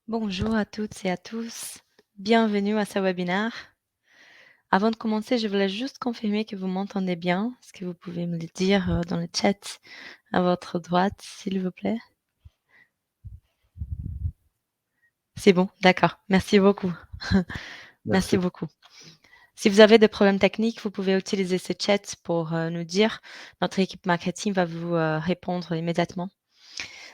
Bonjour à toutes et à tous. Bienvenue à ce webinaire. Avant de commencer, je voulais juste confirmer que vous m'entendez bien. Est-ce que vous pouvez me le dire dans le chat à votre droite, s'il vous plaît? C'est bon, d'accord. Merci beaucoup. Merci Merci. beaucoup. Si vous avez des problèmes techniques, vous pouvez utiliser ce chat pour nous dire. Notre équipe marketing va vous répondre immédiatement.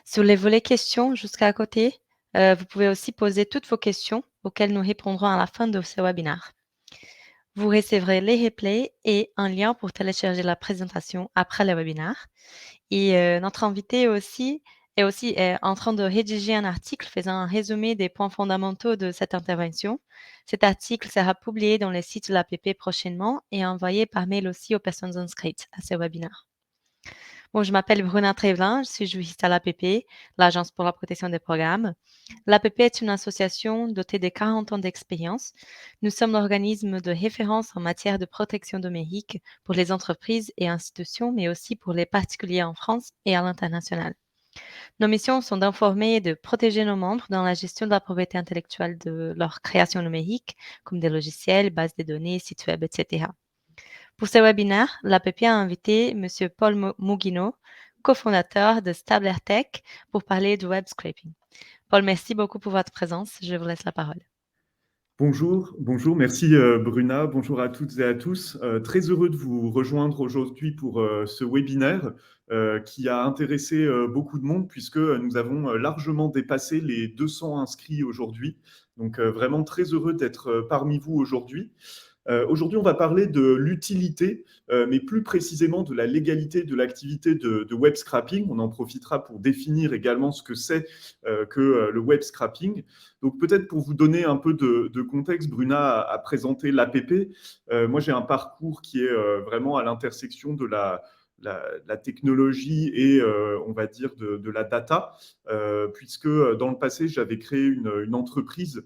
Sur les volets questions jusqu'à côté, vous pouvez aussi poser toutes vos questions auxquelles nous répondrons à la fin de ce webinaire. Vous recevrez les replays et un lien pour télécharger la présentation après le webinaire. Et notre invité est en train de rédiger un article faisant un résumé des points fondamentaux de cette intervention. Cet article sera publié dans le site de l'APP prochainement et envoyé par mail aussi aux personnes inscrites à ce webinaire. Bon, je m'appelle Bruna Trévelin, je suis juriste à l'APP, l'Agence pour la protection des programmes. L'APP est une association dotée de 40 ans d'expérience. Nous sommes l'organisme de référence en matière de protection numérique pour les entreprises et institutions, mais aussi pour les particuliers en France et à l'international. Nos missions sont d'informer et de protéger nos membres dans la gestion de la propriété intellectuelle de leur création numérique, comme des logiciels, bases de données, sites web, etc. Pour ce webinaire, l'APP a invité M. Paul Mugino, cofondateur de Stabler Tech, pour parler du web scraping. Paul, merci beaucoup pour votre présence. Je vous laisse la parole. Bonjour, merci Bruna, bonjour à toutes et à tous. Très heureux de vous rejoindre aujourd'hui pour ce webinaire qui a intéressé beaucoup de monde puisque nous avons largement dépassé les 200 inscrits aujourd'hui. Donc vraiment très heureux d'être parmi vous aujourd'hui. Aujourd'hui, on va parler de l'utilité, mais plus précisément de la légalité de l'activité de web scrapping. On en profitera pour définir également ce que c'est que le web scrapping. Donc peut-être pour vous donner un peu de contexte, Bruna a présenté l'APP. Moi, j'ai un parcours qui est vraiment à l'intersection de la technologie et on va dire de la data, puisque dans le passé, j'avais créé une entreprise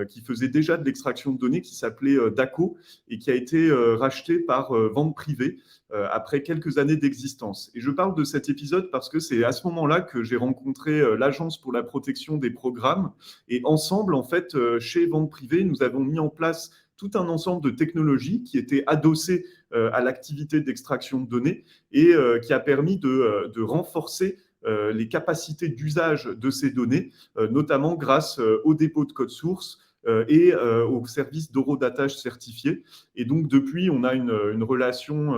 qui faisait déjà de l'extraction de données qui s'appelait DACO et qui a été rachetée par vente privée après quelques années d'existence. Et je parle de cet épisode parce que c'est à ce moment-là que j'ai rencontré l'Agence pour la protection des programmes et ensemble, en fait, chez Vente Privée, nous avons mis en place tout un ensemble de technologies qui étaient adossées à l'activité d'extraction de données et qui a permis de renforcer les capacités d'usage de ces données, notamment grâce au dépôt de code source et au service d'horodatage certifié. Et donc, depuis, on a une relation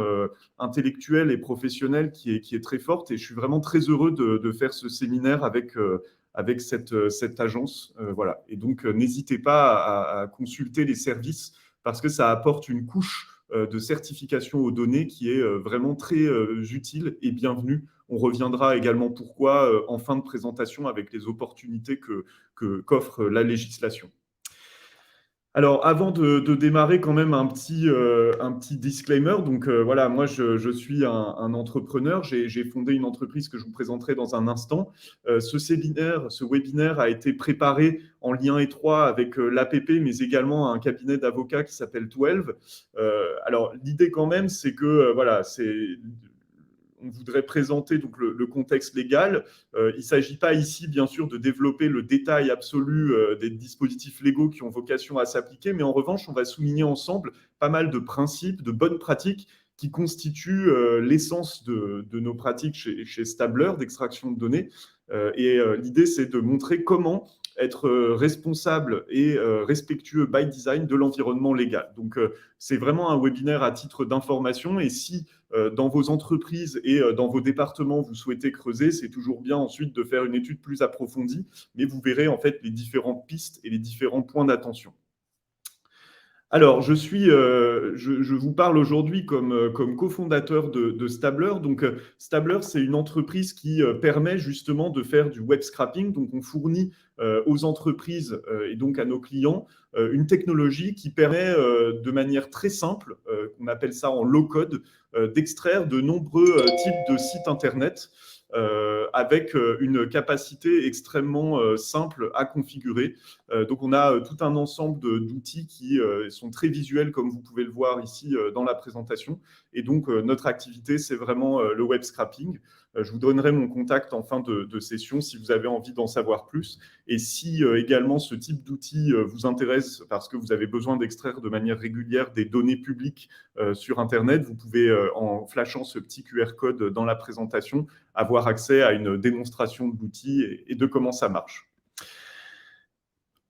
intellectuelle et professionnelle qui est très forte. Et je suis vraiment très heureux de faire ce séminaire avec cette agence. Voilà. Et donc, n'hésitez pas à consulter les services parce que ça apporte une couche de certification aux données qui est vraiment très utile et bienvenue. On reviendra également pourquoi en fin de présentation avec les opportunités qu'offre la législation. Alors, avant de démarrer, quand même un petit disclaimer. Donc, voilà, moi, je suis un entrepreneur. J'ai fondé une entreprise que je vous présenterai dans un instant. Ce webinaire a été préparé en lien étroit avec l'APP, mais également un cabinet d'avocats qui s'appelle 12. Alors, l'idée quand même, c'est que, voilà, on voudrait présenter donc le contexte légal. Il ne s'agit pas ici, bien sûr, de développer le détail absolu des dispositifs légaux qui ont vocation à s'appliquer, mais en revanche, on va souligner ensemble pas mal de principes, de bonnes pratiques qui constituent l'essence de nos pratiques chez Stabler d'extraction de données. L'idée, c'est de montrer comment être responsable et respectueux by design de l'environnement légal. Donc, c'est vraiment un webinaire à titre d'information. Et si dans vos entreprises et dans vos départements, vous souhaitez creuser, c'est toujours bien ensuite de faire une étude plus approfondie, mais vous verrez en fait les différentes pistes et les différents points d'attention. Alors, je vous parle aujourd'hui comme cofondateur de Stabler. Donc, Stabler, c'est une entreprise qui permet justement de faire du web scrapping. Donc, on fournit aux entreprises et donc à nos clients une technologie qui permet de manière très simple, on appelle ça en low code, d'extraire de nombreux types de sites Internet. avec une capacité extrêmement simple à configurer. Donc, on a tout un ensemble d'outils qui sont très visuels, comme vous pouvez le voir ici dans la présentation. Et donc, notre activité, c'est vraiment le web scrapping. Je vous donnerai mon contact en fin de session si vous avez envie d'en savoir plus. Et si également ce type d'outil vous intéresse parce que vous avez besoin d'extraire de manière régulière des données publiques sur Internet, vous pouvez, en flashant ce petit QR code dans la présentation, avoir accès à une démonstration de l'outil et de comment ça marche.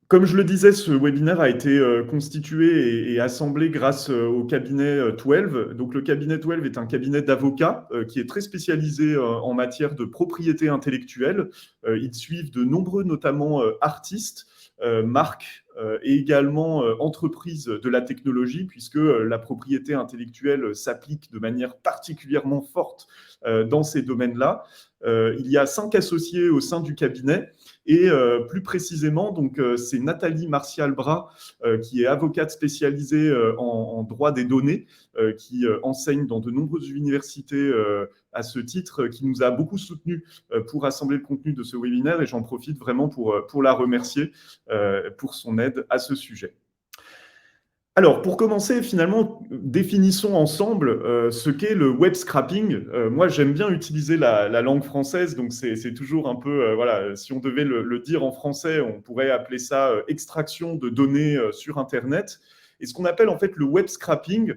Comme je le disais, ce webinaire a été constitué et assemblé grâce au cabinet 12. Donc, le cabinet 12 est un cabinet d'avocats qui est très spécialisé en matière de propriété intellectuelle. Ils suivent de nombreux, notamment artistes, marques et également entreprises de la technologie, puisque la propriété intellectuelle s'applique de manière particulièrement forte dans ces domaines-là. Il y a 5 associés au sein du cabinet. Et plus précisément, donc, c'est Nathalie Martial-Bras, qui est avocate spécialisée en droit des données, qui enseigne dans de nombreuses universités à ce titre, qui nous a beaucoup soutenus pour assembler le contenu de ce webinaire. Et j'en profite vraiment pour la remercier pour son aide à ce sujet. Alors, pour commencer, finalement, définissons ensemble ce qu'est le web scrapping. Moi, j'aime bien utiliser la langue française, donc c'est toujours un peu, voilà, si on devait le dire en français, on pourrait appeler ça extraction de données sur Internet. Et ce qu'on appelle en fait le web scrapping,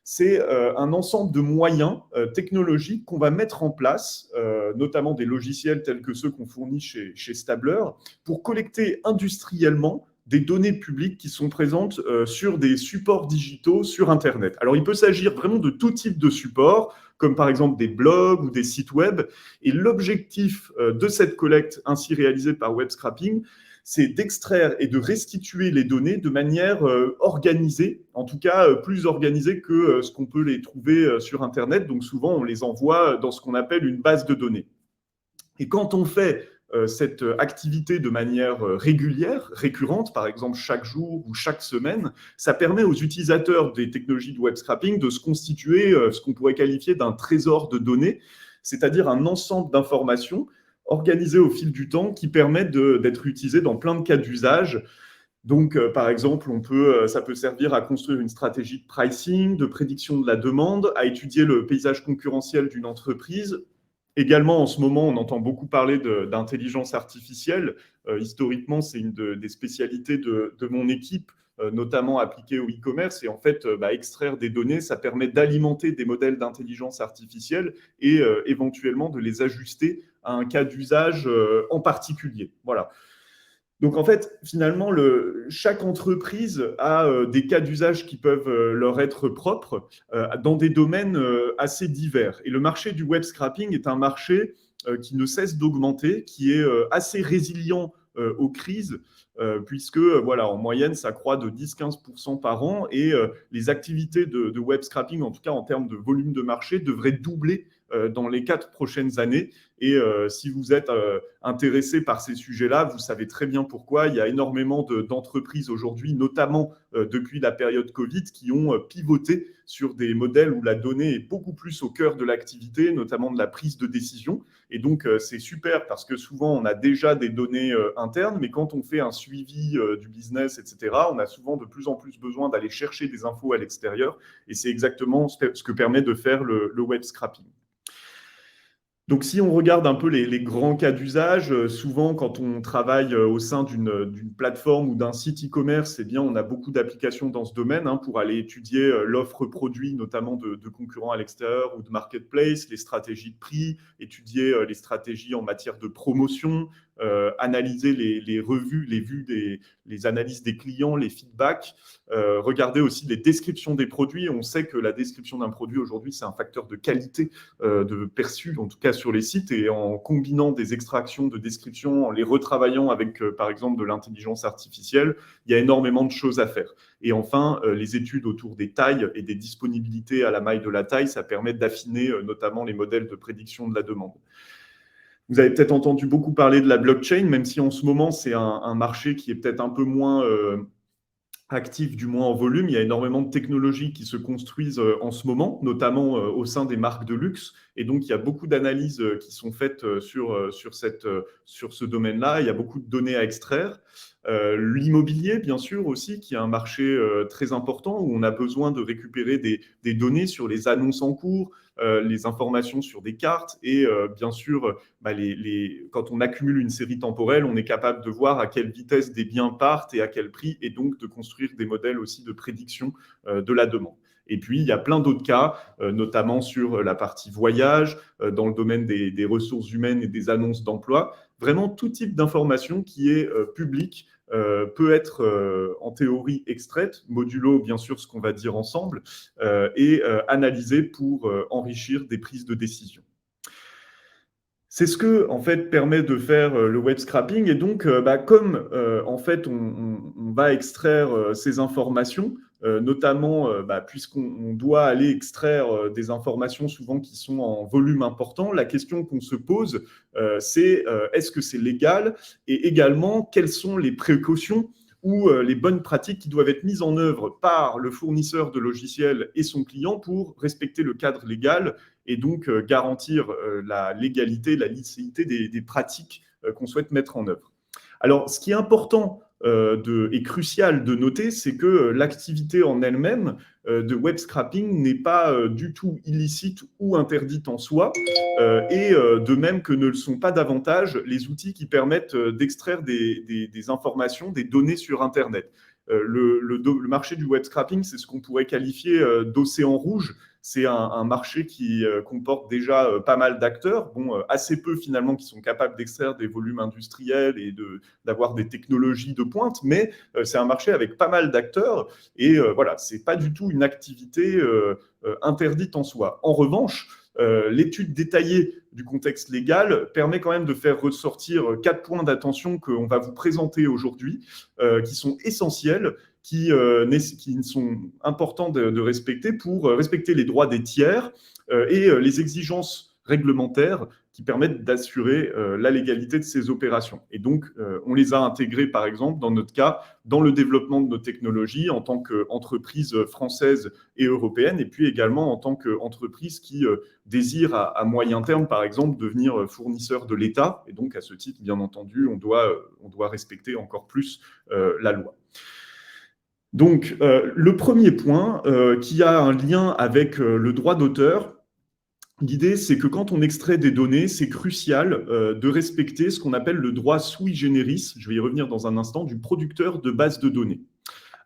c'est un ensemble de moyens technologiques qu'on va mettre en place, notamment des logiciels tels que ceux qu'on fournit chez Stabler, pour collecter industriellement des données publiques qui sont présentes sur des supports digitaux sur Internet. Alors, il peut s'agir vraiment de tout type de supports, comme par exemple des blogs ou des sites web. Et l'objectif de cette collecte ainsi réalisée par web scrapping, c'est d'extraire et de restituer les données de manière organisée, en tout cas plus organisée que ce qu'on peut les trouver sur Internet. Donc souvent, on les envoie dans ce qu'on appelle une base de données. Et quand on fait cette activité de manière régulière, récurrente, par exemple chaque jour ou chaque semaine, ça permet aux utilisateurs des technologies de web scrapping de se constituer ce qu'on pourrait qualifier d'un trésor de données, c'est-à-dire un ensemble d'informations organisées au fil du temps qui permettent d'être utilisées dans plein de cas d'usage. Donc, par exemple, ça peut servir à construire une stratégie de pricing, de prédiction de la demande, à étudier le paysage concurrentiel d'une entreprise. Également, en ce moment, on entend beaucoup parler d'intelligence artificielle. Historiquement, c'est une des spécialités de mon équipe, notamment appliquée au e-commerce. Et en fait, extraire des données, ça permet d'alimenter des modèles d'intelligence artificielle et éventuellement de les ajuster à un cas d'usage en particulier. Voilà. Donc, en fait, finalement, chaque entreprise a des cas d'usage qui peuvent leur être propres dans des domaines assez divers. Et le marché du web scrapping est un marché qui ne cesse d'augmenter, qui est assez résilient aux crises, puisque, voilà, en moyenne, ça croît de 10-15% par an. Et les activités de web scrapping, en tout cas en termes de volume de marché, devraient doubler dans les 4 prochaines années. Et si vous êtes intéressé par ces sujets-là, vous savez très bien pourquoi. Il y a énormément d'entreprises aujourd'hui, notamment depuis la période Covid, qui ont pivoté sur des modèles où la donnée est beaucoup plus au cœur de l'activité, notamment de la prise de décision. Et donc, c'est super parce que souvent, on a déjà des données internes, mais quand on fait un suivi du business, etc., on a souvent de plus en plus besoin d'aller chercher des infos à l'extérieur. Et c'est exactement ce que permet de faire le web scrapping. Donc, si on regarde un peu les grands cas d'usage, souvent, quand on travaille au sein d'une plateforme ou d'un site e-commerce, eh bien, on a beaucoup d'applications dans ce domaine pour aller étudier l'offre produit, notamment de concurrents à l'extérieur ou de marketplace, les stratégies de prix, étudier les stratégies en matière de promotion, analyser les revues, les analyses des clients, les feedbacks, regarder aussi les descriptions des produits. On sait que la description d'un produit aujourd'hui, c'est un facteur de qualité de perçu, en tout cas sur les sites, et en combinant des extractions de descriptions, en les retravaillant avec, par exemple, de l'intelligence artificielle, il y a énormément de choses à faire. Et enfin, les études autour des tailles et des disponibilités à la maille de la taille, ça permet d'affiner notamment les modèles de prédiction de la demande. Vous avez peut-être entendu beaucoup parler de la blockchain, même si en ce moment, c'est un marché qui est peut-être un peu moins actif, du moins en volume. Il y a énormément de technologies qui se construisent en ce moment, notamment au sein des marques de luxe. Et donc, il y a beaucoup d'analyses qui sont faites sur ce domaine-là. Il y a beaucoup de données à extraire. L'immobilier, bien sûr, aussi, qui est un marché très important où on a besoin de récupérer des données sur les annonces en cours, les informations sur des cartes et bien sûr, bah, quand on accumule une série temporelle, on est capable de voir à quelle vitesse des biens partent et à quel prix, et donc de construire des modèles aussi de prédiction de la demande. Et puis, il y a plein d'autres cas, notamment sur la partie voyage, dans le domaine des ressources humaines et des annonces d'emploi. Vraiment, tout type d'information qui est publique peut être en théorie extraite, modulo bien sûr ce qu'on va dire ensemble, et analysée pour enrichir des prises de décision. C'est ce que en fait permet de faire le web scrapping. Et donc, comme en fait on va extraire ces informations, notamment puisqu'on doit aller extraire des informations souvent qui sont en volume important, la question qu'on se pose, c'est est-ce que c'est légal, et également quelles sont les précautions ou les bonnes pratiques qui doivent être mises en œuvre par le fournisseur de logiciels et son client pour respecter le cadre légal et donc garantir la légalité, la licéité des pratiques qu'on souhaite mettre en œuvre. Alors, ce qui est important et crucial de noter, c'est que l'activité en elle-même de web scrapping n'est pas du tout illicite ou interdite en soi, et de même que ne le sont pas davantage les outils qui permettent d'extraire des informations, des données sur Internet. Le marché du web scrapping, c'est ce qu'on pourrait qualifier d'océan rouge. C'est un marché qui comporte déjà pas mal d'acteurs, assez peu finalement qui sont capables d'extraire des volumes industriels et d'avoir des technologies de pointe, mais c'est un marché avec pas mal d'acteurs et voilà, c'est pas du tout une activité interdite en soi. En revanche, l'étude détaillée du contexte légal permet quand même de faire ressortir 4 points d'attention qu'on va vous présenter aujourd'hui, qui sont essentiels, qui sont importants de respecter pour respecter les droits des tiers et les exigences réglementaires qui permettent d'assurer la légalité de ces opérations. Et donc, on les a intégrés, par exemple, dans notre cas, dans le développement de nos technologies en tant qu'entreprise française et européenne, et puis également en tant qu'entreprise qui désire à moyen terme, par exemple, devenir fournisseur de l'État. Et donc, à ce titre, bien entendu, on doit respecter encore plus la loi. Donc, le premier point qui a un lien avec le droit d'auteur, l'idée, c'est que quand on extrait des données, c'est crucial de respecter ce qu'on appelle le droit sui generis, je vais y revenir dans un instant, du producteur de base de données.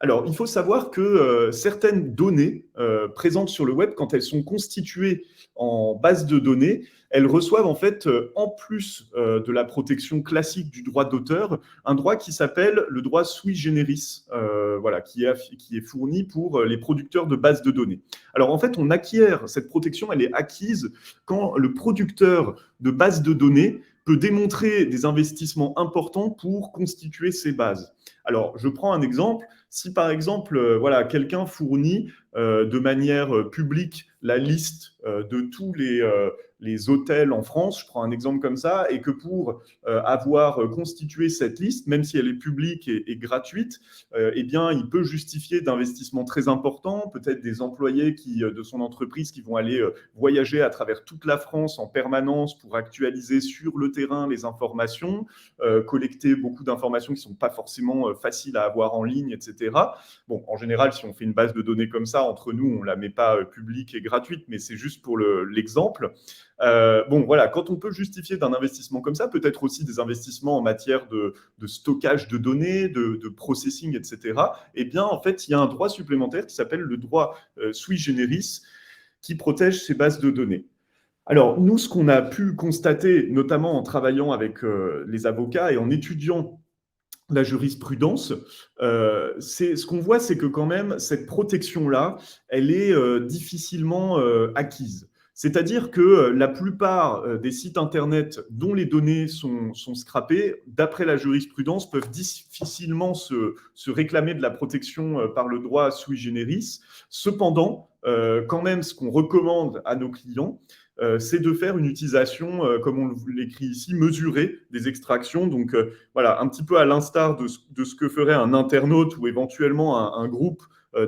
Alors, il faut savoir que certaines données présentes sur le web, quand elles sont constituées en base de données, elles reçoivent en fait, en plus de la protection classique du droit d'auteur, un droit qui s'appelle le droit sui generis, voilà, qui est fourni pour les producteurs de bases de données. Alors, en fait, on acquiert cette protection, elle est acquise quand le producteur de bases de données peut démontrer des investissements importants pour constituer ces bases. Alors, je prends un exemple. Si par exemple, voilà, quelqu'un fournit de manière publique la liste de tous les hôtels en France, je prends un exemple comme ça, et que pour avoir constitué cette liste, même si elle est publique et gratuite, eh bien, il peut justifier d'investissements très importants, peut-être des employés de son entreprise qui vont aller voyager à travers toute la France en permanence pour actualiser sur le terrain les informations, collecter beaucoup d'informations qui ne sont pas forcément faciles à avoir en ligne, etc. Bon, en général, si on fait une base de données comme ça, entre nous, on ne la met pas publique et gratuite, mais c'est juste pour l'exemple. Voilà, quand on peut justifier d'un investissement comme ça, peut-être aussi des investissements en matière de stockage de données, de processing, etc., eh bien, en fait, il y a un droit supplémentaire qui s'appelle le droit sui generis qui protège ces bases de données. Alors, nous, ce qu'on a pu constater, notamment en travaillant avec les avocats et en étudiant la jurisprudence, ce qu'on voit, c'est que quand même, cette protection-là, elle est difficilement acquise. C'est-à-dire que la plupart des sites Internet dont les données sont scrappées, d'après la jurisprudence, peuvent difficilement se réclamer de la protection par le droit sui generis. Cependant, quand même, ce qu'on recommande à nos clients, c'est de faire une utilisation, comme on l'écrit ici, mesurée des extractions. Donc voilà, un petit peu à l'instar de ce que ferait un internaute ou éventuellement un groupe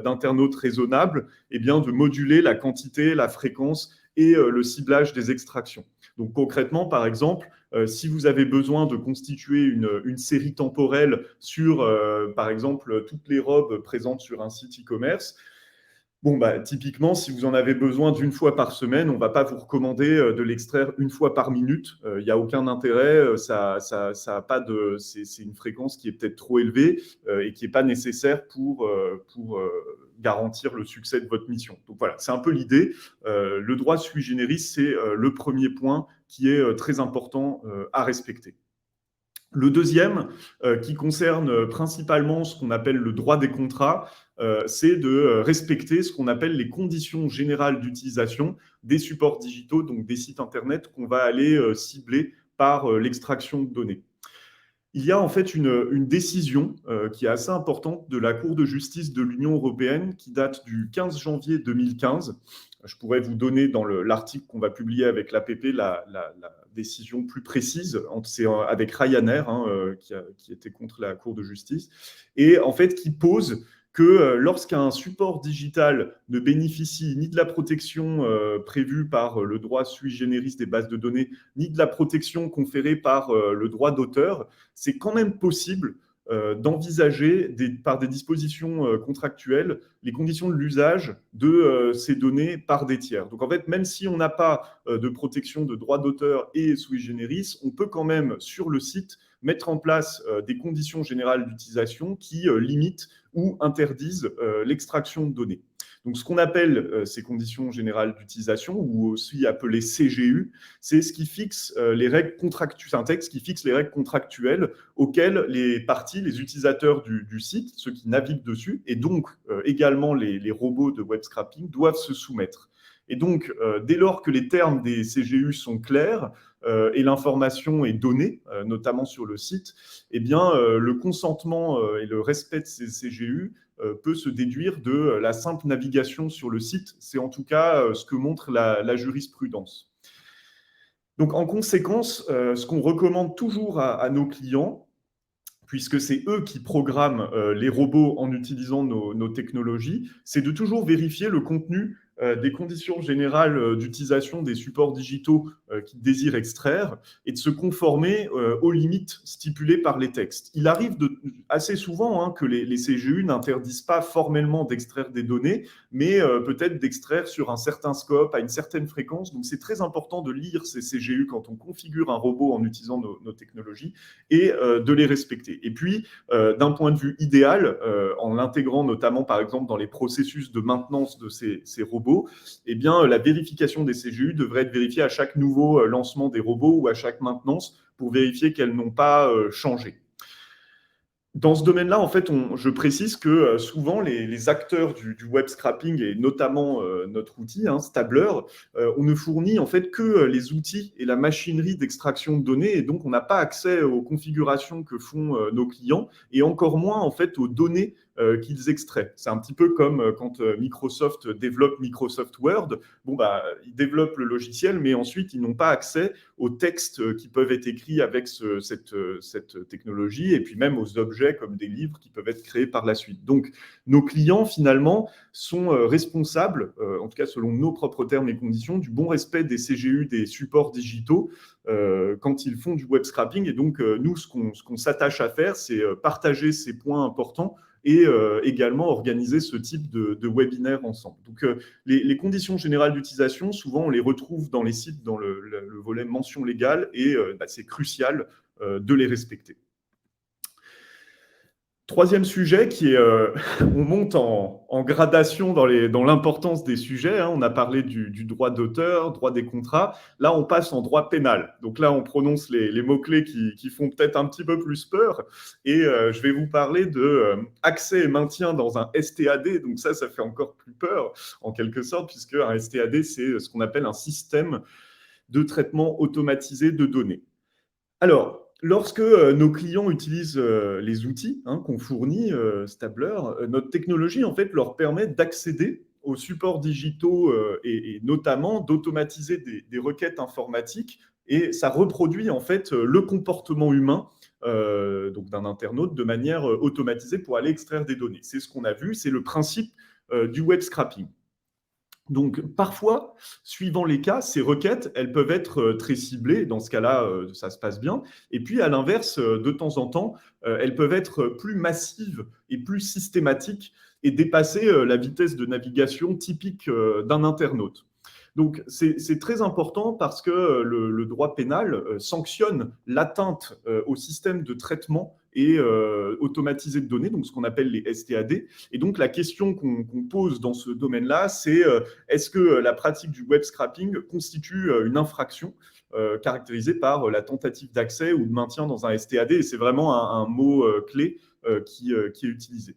d'internautes raisonnables, eh bien, de moduler la quantité, la fréquence et le ciblage des extractions. Donc concrètement, par exemple, si vous avez besoin de constituer une série temporelle sur, par exemple, toutes les robes présentes sur un site e-commerce, bon, bah, typiquement, si vous en avez besoin d'une fois par semaine, on ne va pas vous recommander de l'extraire une fois par minute. Il n'y a aucun intérêt. Ça a pas de, c'est une fréquence qui est peut-être trop élevée et qui n'est pas nécessaire pour garantir le succès de votre mission. Donc voilà, c'est un peu l'idée. Le droit sui generis, c'est le premier point qui est très important à respecter. Le deuxième, qui concerne principalement ce qu'on appelle le droit des contrats, c'est de respecter ce qu'on appelle les conditions générales d'utilisation des supports digitaux, donc des sites Internet qu'on va aller cibler par l'extraction de données. Il y a en fait une décision qui est assez importante de la Cour de justice de l'Union européenne qui date du 15 janvier 2015. Je pourrais vous donner dans l'article qu'on va publier avec l'APP la décision plus précise. C'est avec Ryanair qui était contre la Cour de justice et en fait qui pose que lorsqu'un support digital ne bénéficie ni de la protection prévue par le droit sui generis des bases de données, ni de la protection conférée par le droit d'auteur, c'est quand même possible d'envisager par des dispositions contractuelles les conditions de l'usage de ces données par des tiers. Donc en fait, même si on n'a pas de protection de droit d'auteur et sui generis, on peut quand même sur le site mettre en place des conditions générales d'utilisation qui limitent ou interdisent l'extraction de données. Donc, ce qu'on appelle ces conditions générales d'utilisation, ou aussi appelées CGU, c'est ce qui fixe les règles contractuelles, c'est un texte qui fixe les règles contractuelles auxquelles les parties, les utilisateurs du site, ceux qui naviguent dessus, et donc également les robots de web scrapping, doivent se soumettre. Et donc, dès lors que les termes des CGU sont clairs et l'information est donnée, notamment sur le site, eh bien, le consentement et le respect de ces CGU peut se déduire de la simple navigation sur le site. C'est en tout cas ce que montre la jurisprudence. Donc, en conséquence, ce qu'on recommande toujours à nos clients, puisque c'est eux qui programment les robots en utilisant nos technologies, c'est de toujours vérifier le contenu des conditions générales d'utilisation des supports digitaux qu'ils désirent extraire et de se conformer aux limites stipulées par les textes. Il arrive assez souvent que les CGU n'interdisent pas formellement d'extraire des données, mais peut-être d'extraire sur un certain scope, à une certaine fréquence. Donc c'est très important de lire ces CGU quand on configure un robot en utilisant nos technologies et de les respecter. Et puis, d'un point de vue idéal, en l'intégrant notamment par exemple dans les processus de maintenance de ces robots, eh bien, la vérification des CGU devrait être vérifiée à chaque nouveau lancement des robots ou à chaque maintenance pour vérifier qu'elles n'ont pas changé. Dans ce domaine-là, en fait, je précise que souvent les acteurs du web scrapping et notamment notre outil, Stabler, on ne fournit en fait que les outils et la machinerie d'extraction de données et donc on n'a pas accès aux configurations que font nos clients et encore moins en fait aux données qu'ils extraient. C'est un petit peu comme quand Microsoft développe Microsoft Word. Bon, bah, ils développent le logiciel, mais ensuite, ils n'ont pas accès aux textes qui peuvent être écrits avec cette technologie et puis même aux objets comme des livres qui peuvent être créés par la suite. Donc, nos clients, finalement, sont responsables, en tout cas selon nos propres termes et conditions, du bon respect des CGU, des supports digitaux, quand ils font du web scrapping. Et donc, nous, ce qu'on s'attache à faire, c'est partager ces points importants et également organiser ce type de webinaire ensemble. Donc, les conditions générales d'utilisation, souvent, on les retrouve dans les sites, dans le volet mention légale, et c'est crucial de les respecter. Troisième sujet qui est, on monte en gradation dans l'importance des sujets. On a parlé du droit d'auteur, droit des contrats. Là, on passe en droit pénal. Donc là, on prononce les mots-clés qui font peut-être un petit peu plus peur. Et je vais vous parler de accès et maintien dans un STAD. Donc ça fait encore plus peur, en quelque sorte, puisque un STAD, c'est ce qu'on appelle un système de traitement automatisé de données. Alors, lorsque nos clients utilisent les outils qu'on fournit, Stabler, notre technologie en fait leur permet d'accéder aux supports digitaux et notamment d'automatiser des requêtes informatiques et ça reproduit en fait le comportement humain donc d'un internaute de manière automatisée pour aller extraire des données. C'est ce qu'on a vu, c'est le principe du web scrapping. Donc, parfois, suivant les cas, ces requêtes, elles peuvent être très ciblées. Dans ce cas-là, ça se passe bien. Et puis, à l'inverse, de temps en temps, elles peuvent être plus massives et plus systématiques et dépasser la vitesse de navigation typique d'un internaute. Donc, c'est très important parce que le droit pénal sanctionne l'atteinte au système de traitement et automatisé de données, donc ce qu'on appelle les STAD. Et donc, la question qu'on pose dans ce domaine-là, c'est est-ce que la pratique du web scrapping constitue une infraction caractérisée par la tentative d'accès ou de maintien dans un STAD? Et c'est vraiment un mot clé qui est utilisé.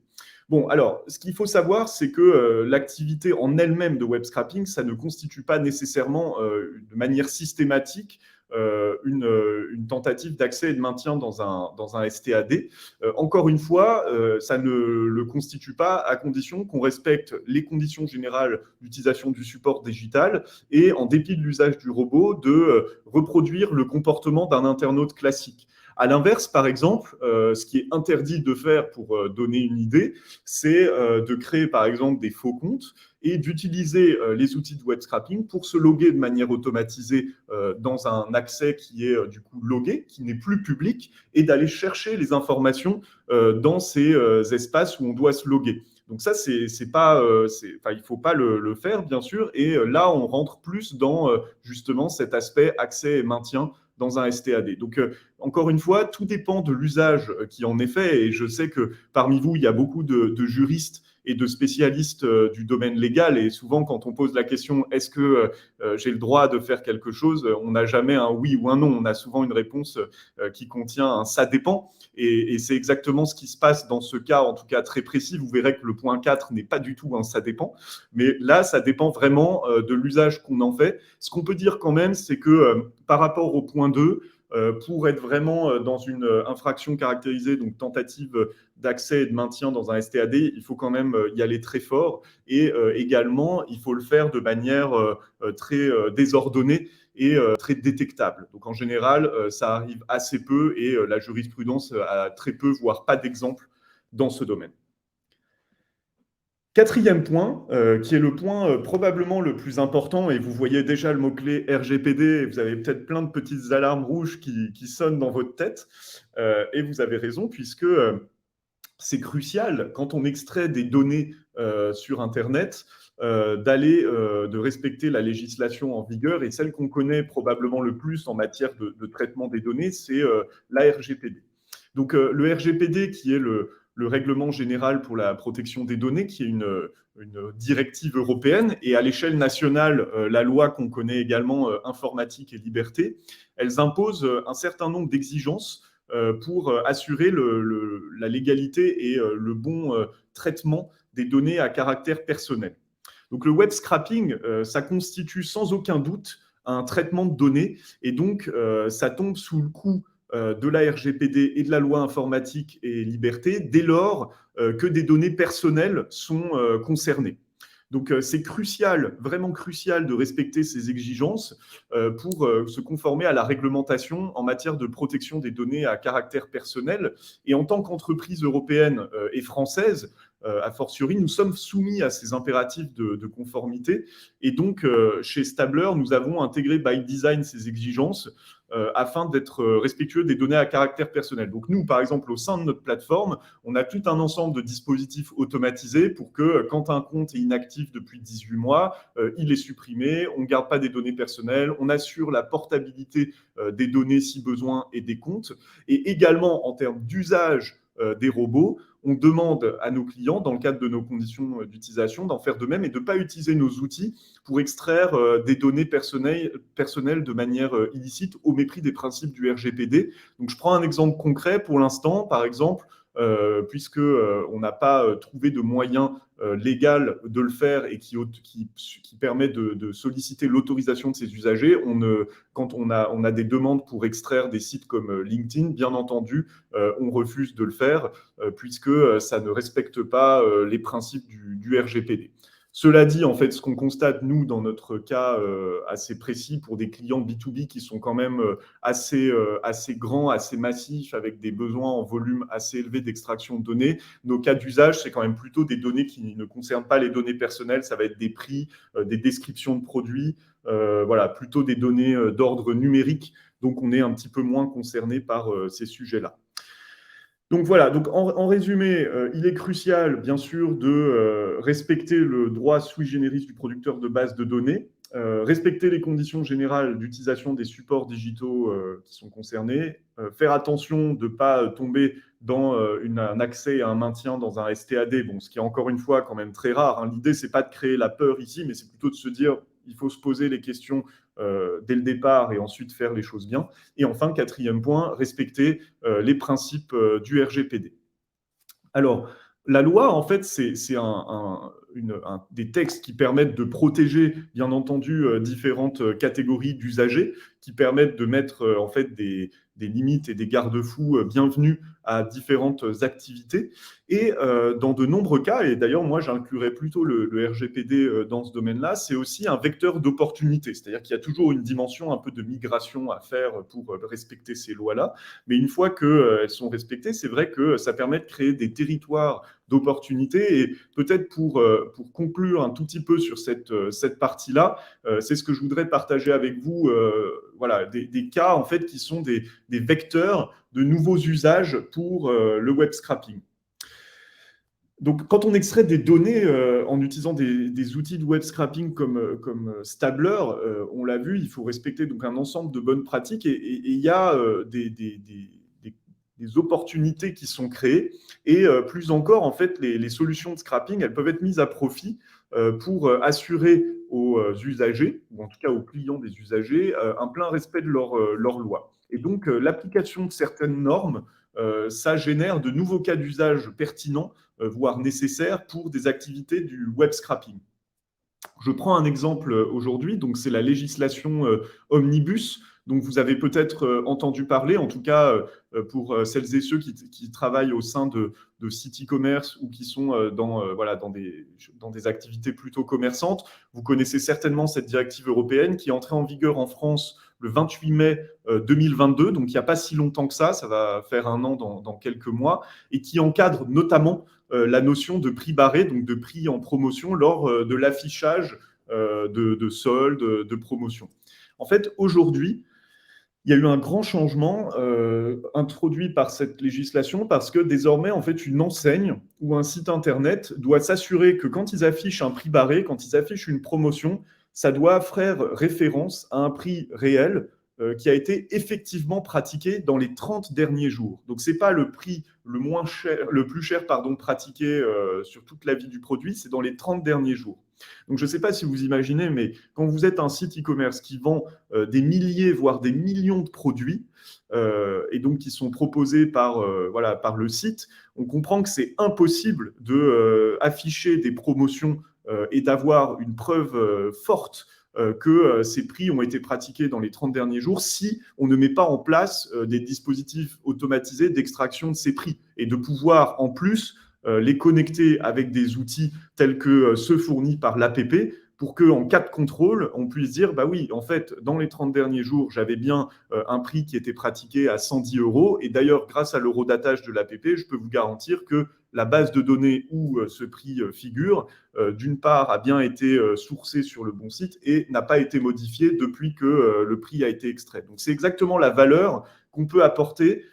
Bon, alors, ce qu'il faut savoir, c'est que l'activité en elle-même de web scrapping, ça ne constitue pas nécessairement de manière systématique une tentative d'accès et de maintien dans un STAD. Encore une fois, ça ne le constitue pas à condition qu'on respecte les conditions générales d'utilisation du support digital et, en dépit de l'usage du robot, de reproduire le comportement d'un internaute classique. À l'inverse, par exemple, ce qui est interdit de faire pour donner une idée, c'est de créer, par exemple, des faux comptes et d'utiliser les outils de web scrapping pour se loguer de manière automatisée dans un accès qui est du coup logué, qui n'est plus public, et d'aller chercher les informations dans ces espaces où on doit se loguer. Donc ça, c'est pas, il ne faut pas le faire, bien sûr. Et là, on rentre plus dans justement cet aspect accès et maintien dans un STAD. Donc, encore une fois, tout dépend de l'usage qui en est fait. Et je sais que parmi vous, il y a beaucoup de juristes et de spécialistes du domaine légal. Et souvent, quand on pose la question « est-ce que j'ai le droit de faire quelque chose ?», on n'a jamais un oui ou un non. On a souvent une réponse qui contient un « ça dépend ». Et c'est exactement ce qui se passe dans ce cas, en tout cas très précis. Vous verrez que le point 4 n'est pas du tout un « ça dépend ». Mais là, ça dépend vraiment de l'usage qu'on en fait. Ce qu'on peut dire quand même, c'est que par rapport au point 2, pour être vraiment dans une infraction caractérisée, donc tentative d'accès et de maintien dans un STAD, il faut quand même y aller très fort. Et également, il faut le faire de manière très désordonnée et très détectable. Donc en général, ça arrive assez peu et la jurisprudence a très peu, voire pas d'exemple dans ce domaine. Quatrième point, qui est le point probablement le plus important, et vous voyez déjà le mot-clé RGPD, et vous avez peut-être plein de petites alarmes rouges qui sonnent dans votre tête, et vous avez raison, puisque c'est crucial, quand on extrait des données sur Internet, de respecter la législation en vigueur, et celle qu'on connaît probablement le plus en matière de traitement des données, c'est la RGPD. Donc le RGPD, qui est le règlement général pour la protection des données, qui est une directive européenne, et à l'échelle nationale, la loi qu'on connaît également, informatique et liberté, elles imposent un certain nombre d'exigences pour assurer la légalité et le bon traitement des données à caractère personnel. Donc le web scrapping, ça constitue sans aucun doute un traitement de données, et donc ça tombe sous le coup de la RGPD et de la loi informatique et liberté dès lors que des données personnelles sont concernées. Donc c'est crucial, vraiment crucial de respecter ces exigences pour se conformer à la réglementation en matière de protection des données à caractère personnel. Et en tant qu'entreprise européenne et française, a fortiori, nous sommes soumis à ces impératifs de conformité. Et donc, chez Stabler, nous avons intégré by design ces exigences afin d'être respectueux des données à caractère personnel. Donc nous, par exemple, au sein de notre plateforme, on a tout un ensemble de dispositifs automatisés pour que quand un compte est inactif depuis 18 mois, il est supprimé, on ne garde pas des données personnelles, on assure la portabilité des données si besoin et des comptes. Et également, en termes d'usage des robots, on demande à nos clients, dans le cadre de nos conditions d'utilisation, d'en faire de même et de ne pas utiliser nos outils pour extraire des données personnelles de manière illicite au mépris des principes du RGPD. Donc, je prends un exemple concret pour l'instant, par exemple, puisqu'on n'a pas trouvé de moyen légal de le faire et qui permet de solliciter l'autorisation de ses usagers. Quand on a des demandes pour extraire des sites comme LinkedIn, bien entendu, on refuse de le faire puisque ça ne respecte pas les principes du RGPD. Cela dit, en fait, ce qu'on constate, nous, dans notre cas assez précis, pour des clients B2B qui sont quand même assez grands, assez massifs, avec des besoins en volume assez élevé d'extraction de données, nos cas d'usage, c'est quand même plutôt des données qui ne concernent pas les données personnelles. Ça va être des prix, des descriptions de produits, voilà, plutôt des données d'ordre numérique. Donc, on est un petit peu moins concerné par ces sujets-là. Donc voilà, donc en résumé, il est crucial, bien sûr, de respecter le droit sui generis du producteur de base de données, respecter les conditions générales d'utilisation des supports digitaux qui sont concernés, faire attention de ne pas tomber dans un accès et un maintien dans un STAD, bon, ce qui est encore une fois quand même très rare. Hein. L'idée, ce n'est pas de créer la peur ici, mais c'est plutôt de se dire il faut se poser les questions dès le départ et ensuite faire les choses bien. Et enfin, quatrième point, respecter les principes du RGPD. Alors, la loi, en fait, c'est des textes qui permettent de protéger, bien entendu, différentes catégories d'usagers, qui permettent de mettre en fait des limites et des garde-fous bienvenus à différentes activités. Et dans de nombreux cas, et d'ailleurs, moi, j'inclurais plutôt le RGPD dans ce domaine-là, c'est aussi un vecteur d'opportunité. C'est-à-dire qu'il y a toujours une dimension un peu de migration à faire pour respecter ces lois-là. Mais une fois qu'elles sont respectées, c'est vrai que ça permet de créer des territoires d'opportunités. Et peut-être pour conclure un tout petit peu sur cette partie-là, c'est ce que je voudrais partager avec vous, voilà, des cas en fait qui sont des vecteurs de nouveaux usages pour le web scrapping. Donc, quand on extrait des données en utilisant des outils de web scrapping comme Stabler, on l'a vu, il faut respecter donc un ensemble de bonnes pratiques et il y a des opportunités qui sont créées et plus encore, en fait, les solutions de scrapping, elles peuvent être mises à profit pour assurer aux usagers, ou en tout cas aux clients des usagers, un plein respect de leurs lois. Et donc, l'application de certaines normes, ça génère de nouveaux cas d'usage pertinents, voire nécessaires pour des activités du web scrapping. Je prends un exemple aujourd'hui, donc c'est la législation Omnibus, dont vous avez peut-être entendu parler, en tout cas pour celles et ceux qui travaillent au sein de sites e-commerce ou qui sont voilà, dans des activités plutôt commerçantes. Vous connaissez certainement cette directive européenne qui est entrée en vigueur en France le 28 mai 2022, donc il n'y a pas si longtemps que ça va faire un an dans quelques mois, et qui encadre notamment la notion de prix barré, donc de prix en promotion lors de l'affichage de soldes, de promotion. En fait, aujourd'hui, il y a eu un grand changement introduit par cette législation parce que désormais, en fait, une enseigne ou un site internet doit s'assurer que quand ils affichent un prix barré, quand ils affichent une promotion, ça doit faire référence à un prix réel qui a été effectivement pratiqué dans les 30 derniers jours. Donc, ce n'est pas le prix le plus cher pratiqué sur toute la vie du produit, c'est dans les 30 derniers jours. Donc, je ne sais pas si vous imaginez, mais quand vous êtes un site e-commerce qui vend des milliers, voire des millions de produits, et donc qui sont proposés par le site, on comprend que c'est impossible d'afficher des promotions et d'avoir une preuve forte que ces prix ont été pratiqués dans les 30 derniers jours si on ne met pas en place des dispositifs automatisés d'extraction de ces prix et de pouvoir en plus les connecter avec des outils tels que ceux fournis par l'APP pour qu'en cas de contrôle, on puisse dire, bah oui, en fait, dans les 30 derniers jours, j'avais bien un prix qui était pratiqué à 110 €. Et d'ailleurs, grâce à l'eurodatage de l'APP, je peux vous garantir que la base de données où ce prix figure, d'une part, a bien été sourcée sur le bon site et n'a pas été modifiée depuis que le prix a été extrait. Donc, c'est exactement la valeur qu'on peut apporter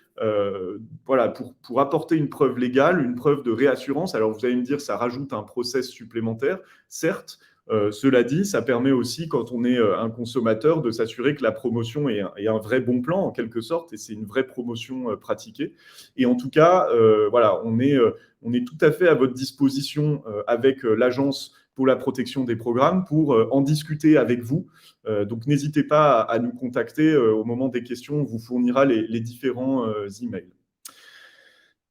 voilà, pour apporter une preuve légale, une preuve de réassurance. Alors, vous allez me dire, ça rajoute un process supplémentaire, certes. Cela dit, ça permet aussi, quand on est un consommateur, de s'assurer que la promotion est un vrai bon plan, en quelque sorte, et c'est une vraie promotion pratiquée. Et en tout cas, voilà, on est tout à fait à votre disposition avec l'Agence pour la protection des programmes pour en discuter avec vous. Donc, n'hésitez pas à nous contacter au moment des questions. On vous fournira les différents emails.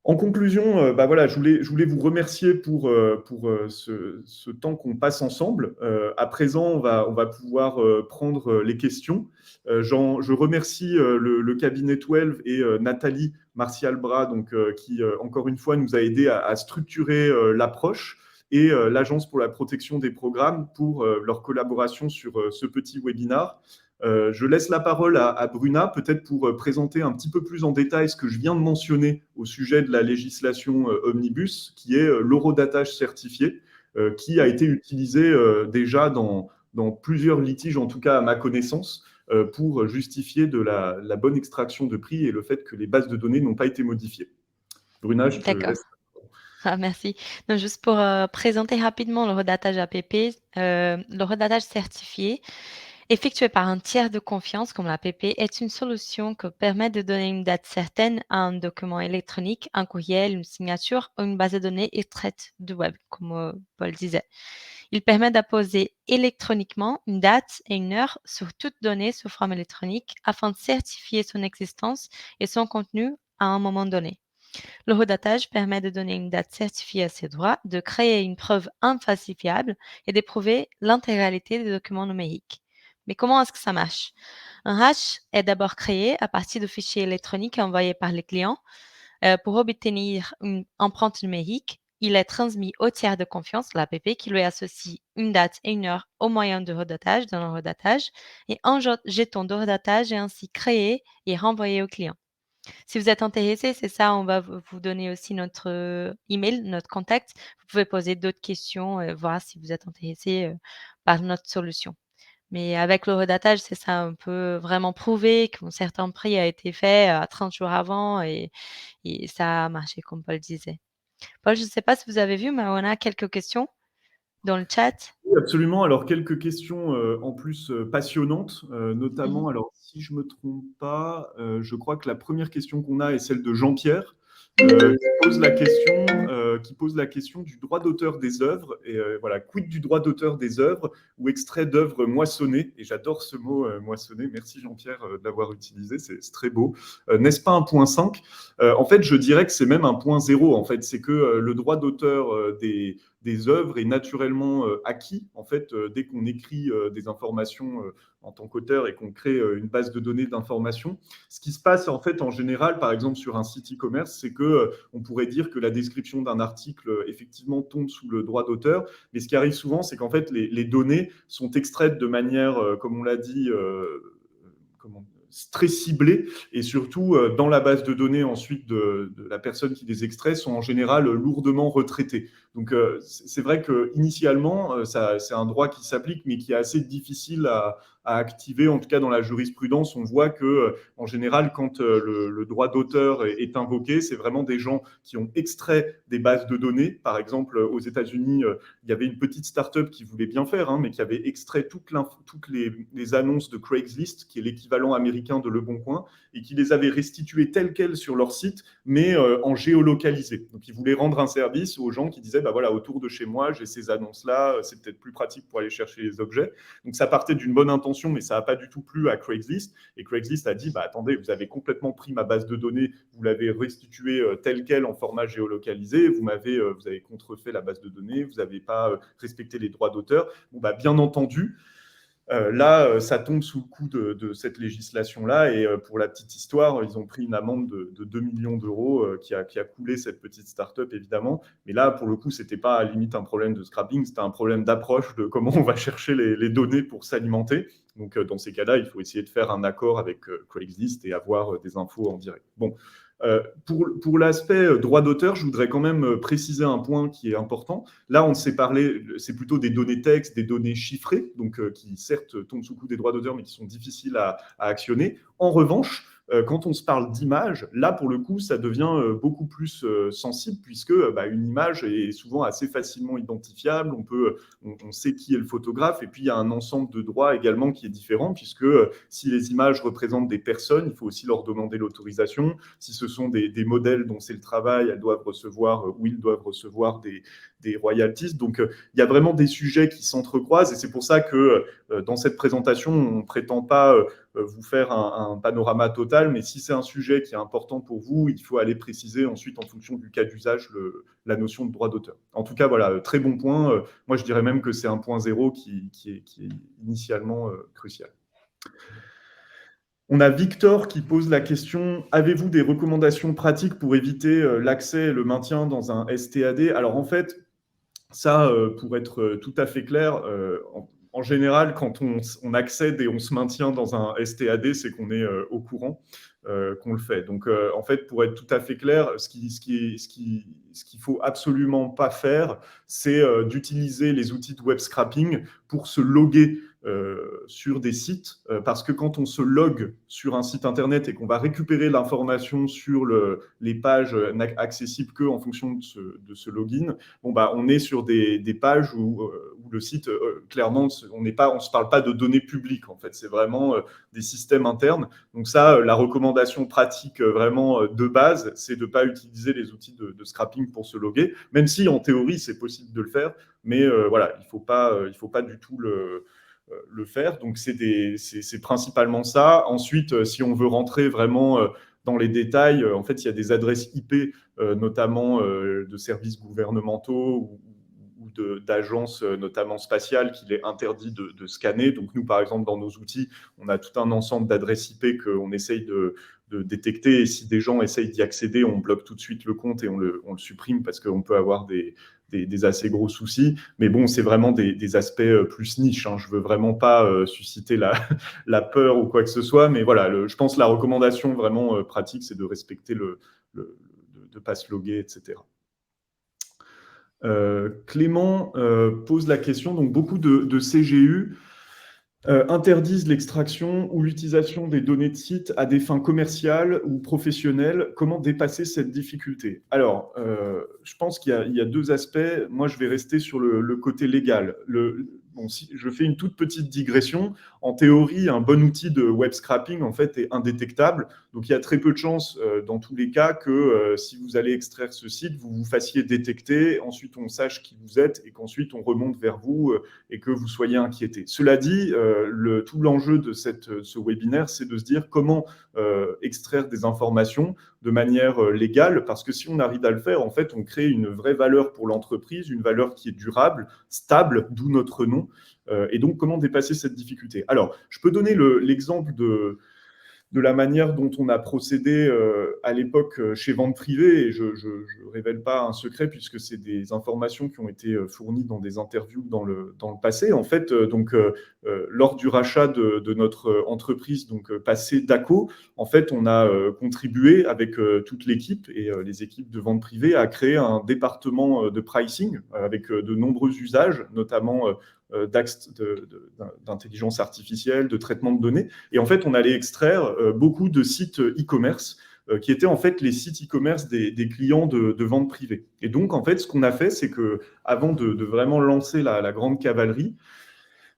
En conclusion, bah voilà, je voulais vous remercier pour ce temps qu'on passe ensemble. À présent, on va pouvoir prendre les questions. Je remercie le cabinet 12 et Nathalie Martial-Bras, donc, qui, encore une fois, nous a aidé à structurer l'approche. et l'Agence pour la protection des programmes pour leur collaboration sur ce petit webinaire. Je laisse la parole à Bruna, peut-être pour présenter un petit peu plus en détail ce que je viens de mentionner au sujet de la législation Omnibus, qui est l'horodatage certifié, qui a été utilisé déjà dans plusieurs litiges, en tout cas à ma connaissance, pour justifier de la bonne extraction de prix et le fait que les bases de données n'ont pas été modifiées. Bruna, je te D'accord. laisse. Ah, merci. Donc, juste pour présenter rapidement le redatage APP, le redatage certifié effectué par un tiers de confiance comme l'APP est une solution qui permet de donner une date certaine à un document électronique, un courriel, une signature ou une base de données extraite du web, comme Paul disait. Il permet d'apposer électroniquement une date et une heure sur toute donnée sous forme électronique afin de certifier son existence et son contenu à un moment donné. Le redatage permet de donner une date certifiée à ses droits, de créer une preuve infalsifiable et d'éprouver l'intégralité des documents numériques. Mais comment est-ce que ça marche? Un hash est d'abord créé à partir de fichiers électroniques envoyés par les clients. Pour obtenir une empreinte numérique, il est transmis au tiers de confiance, l'APP, qui lui associe une date et une heure au moyen de redatage dans le redatage, et un jeton de redatage est ainsi créé et renvoyé au client. Si vous êtes intéressé, c'est ça, on va vous donner aussi notre email, notre contact. Vous pouvez poser d'autres questions, voir si vous êtes intéressé par notre solution. Mais avec le redatage, c'est ça, on peut vraiment prouver qu'un certain prix a été fait à 30 jours avant et ça a marché, comme Paul disait. Paul, je ne sais pas si vous avez vu, mais on a quelques questions dans le chat. Oui, absolument. Alors, quelques questions en plus passionnantes, Mhm. notamment, alors si je ne me trompe pas, je crois que la première question qu'on a est celle de Jean-Pierre, qui pose la question du droit d'auteur des œuvres. Et voilà, quid du droit d'auteur des œuvres ou extrait d'œuvres moissonnées? Et j'adore ce mot moissonné. Merci Jean-Pierre de l'avoir utilisé, c'est très beau. N'est-ce pas un point 5? En fait, je dirais que c'est même un point 0. En fait, c'est que le droit d'auteur des œuvres est naturellement acquis. En fait, dès qu'on écrit des informations en tant qu'auteur et qu'on crée une base de données d'informations, ce qui se passe en fait en général, par exemple sur un site e-commerce, c'est que on pourrait dire que la description d'un article effectivement tombe sous le droit d'auteur, mais ce qui arrive souvent, c'est qu'en fait les données sont extraites de manière, comme on l'a dit, comment très ciblées et surtout dans la base de données ensuite de la personne qui les extrait sont en général lourdement retraitées. Donc c'est vrai que initialement c'est un droit qui s'applique mais qui est assez difficile à activer, en tout cas dans la jurisprudence. On voit que en général quand le droit d'auteur est invoqué, c'est vraiment des gens qui ont extrait des bases de données. Par exemple aux États-Unis, il y avait une petite start-up qui voulait bien faire, mais qui avait extrait toutes les annonces de Craigslist, qui est l'équivalent américain de Le Bon Coin, et qui les avait restituées telles quelles sur leur site, mais en géolocalisé. Donc, ils voulaient rendre un service aux gens qui disaient, bah voilà, autour de chez moi, j'ai ces annonces-là, c'est peut-être plus pratique pour aller chercher les objets. Donc, ça partait d'une bonne intention, mais ça n'a pas du tout plu à Craigslist. Et Craigslist a dit, bah attendez, vous avez complètement pris ma base de données, vous l'avez restituée telle quelle en format géolocalisé, vous avez contrefait la base de données, vous n'avez pas respecté les droits d'auteur. Bon, bah, bien entendu, là, ça tombe sous le coup de cette législation-là. Et pour la petite histoire, ils ont pris une amende de 2 millions d'euros qui a coulé cette petite start-up, évidemment. Mais là, pour le coup, ce n'était pas à la limite un problème de scrapping, c'était un problème d'approche de comment on va chercher les données pour s'alimenter. Donc, dans ces cas-là, il faut essayer de faire un accord avec Craigslist et avoir des infos en direct. Bon, pour l'aspect droit d'auteur, je voudrais quand même préciser un point qui est important. Là, on s'est parlé, c'est plutôt des données textes, des données chiffrées, donc qui certes tombent sous le coup des droits d'auteur, mais qui sont difficiles à actionner. En revanche, quand on se parle d'image, là, pour le coup, ça devient beaucoup plus sensible, puisque une image est souvent assez facilement identifiable. On sait qui est le photographe, et puis il y a un ensemble de droits également qui est différent, puisque si les images représentent des personnes, il faut aussi leur demander l'autorisation. Si ce sont des modèles dont c'est le travail, elles doivent recevoir ou ils doivent recevoir des royalties. Donc, il y a vraiment des sujets qui s'entrecroisent, et c'est pour ça que dans cette présentation, on ne prétend pas vous faire un panorama total, mais si c'est un sujet qui est important pour vous, il faut aller préciser ensuite en fonction du cas d'usage la notion de droit d'auteur. En tout cas, voilà, très bon point. Moi, je dirais même que c'est un point zéro qui est initialement crucial. On a Victor qui pose la question, avez-vous des recommandations pratiques pour éviter l'accès et le maintien dans un STAD? Alors en fait, Ça, pour être tout à fait clair, en général, quand on accède et on se maintient dans un STAD, c'est qu'on est au courant qu'on le fait. Donc, en fait, pour être tout à fait clair, ce qu'il faut absolument pas faire, c'est d'utiliser les outils de web scrapping pour se loguer sur des sites, parce que quand on se logue sur un site internet et qu'on va récupérer l'information sur les pages accessibles que en fonction de ce login, bon, bah, on est sur des pages où le site, clairement, on ne se parle pas de données publiques, en fait. C'est vraiment des systèmes internes. Donc ça, la recommandation pratique vraiment de base, c'est de ne pas utiliser les outils de scrapping pour se loguer, même si en théorie, c'est possible de le faire. Mais voilà, il ne faut pas du tout le faire. Donc c'est principalement ça. Ensuite, si on veut rentrer vraiment dans les détails, en fait, il y a des adresses IP, notamment de services gouvernementaux ou d'agences, notamment spatiales, qu'il est interdit de scanner. Donc nous, par exemple, dans nos outils, on a tout un ensemble d'adresses IP qu'on essaye de détecter. Et si des gens essayent d'y accéder, on bloque tout de suite le compte et on le supprime parce qu'on peut avoir des assez gros soucis. Mais bon, c'est vraiment des aspects plus niches. Hein. Je veux vraiment pas susciter la peur ou quoi que ce soit. Mais voilà, je pense que la recommandation vraiment pratique, c'est de respecter de ne pas se loguer, etc. Clément pose la question, donc beaucoup de CGU interdisent l'extraction ou l'utilisation des données de site à des fins commerciales ou professionnelles. Comment dépasser cette difficulté? Alors, je pense qu'il y a deux aspects. Moi, je vais rester sur le côté légal. Bon, si je fais une toute petite digression, en théorie, un bon outil de web scrapping, en fait, est indétectable. Donc, il y a très peu de chances, dans tous les cas, que si vous allez extraire ce site, vous vous fassiez détecter, ensuite on sache qui vous êtes et qu'ensuite on remonte vers vous et que vous soyez inquiété. Cela dit, tout l'enjeu de ce webinaire, c'est de se dire comment extraire des informations de manière légale, parce que si on arrive à le faire, en fait, on crée une vraie valeur pour l'entreprise, une valeur qui est durable, stable, d'où notre nom. Et donc, comment dépasser cette difficulté? Alors, je peux donner l'exemple de la manière dont on a procédé à l'époque chez Vente Privée. Et je ne révèle pas un secret puisque c'est des informations qui ont été fournies dans des interviews dans le passé. En fait, lors du rachat de notre entreprise passée Daco, en fait, on a contribué avec toute l'équipe et les équipes de Vente Privée à créer un département de pricing avec de nombreux usages, notamment d'axes d'intelligence artificielle, de traitement de données. Et en fait, on allait extraire beaucoup de sites e-commerce qui étaient en fait les sites e-commerce des clients de vente privée. Et donc, en fait, ce qu'on a fait, c'est que avant de vraiment lancer la grande cavalerie,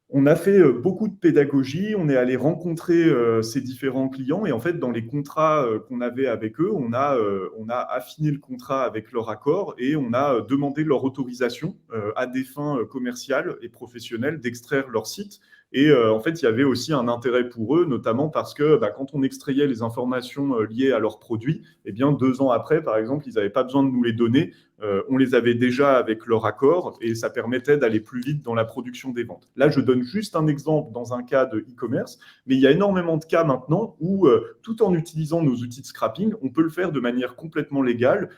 on a fait beaucoup de pédagogie, on est allé rencontrer ces différents clients et en fait, dans les contrats qu'on avait avec eux, on a affiné le contrat avec leur accord et on a demandé leur autorisation à des fins commerciales et professionnelles d'extraire leur site. Et en fait, il y avait aussi un intérêt pour eux, notamment parce que quand on extrayait les informations liées à leurs produits, eh bien, 2 ans après, par exemple, ils n'avaient pas besoin de nous les donner. On les avait déjà avec leur accord et ça permettait d'aller plus vite dans la production des ventes. Là, je donne juste un exemple dans un cas de e-commerce, mais il y a énormément de cas maintenant où, tout en utilisant nos outils de scrapping, on peut le faire de manière complètement légale,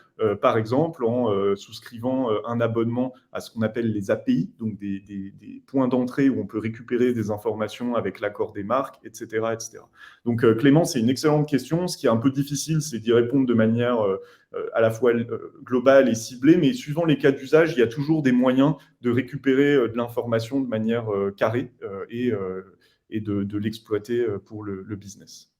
par exemple en souscrivant un abonnement à ce qu'on appelle les API, donc des points d'entrée où on peut récupérer des informations avec l'accord des marques, etc. etc. Donc Clément, c'est une excellente question. Ce qui est un peu difficile, c'est d'y répondre de manière à la fois globale et ciblée, mais suivant les cas d'usage, il y a toujours des moyens de récupérer de l'information de manière carrée et de l'exploiter pour le business.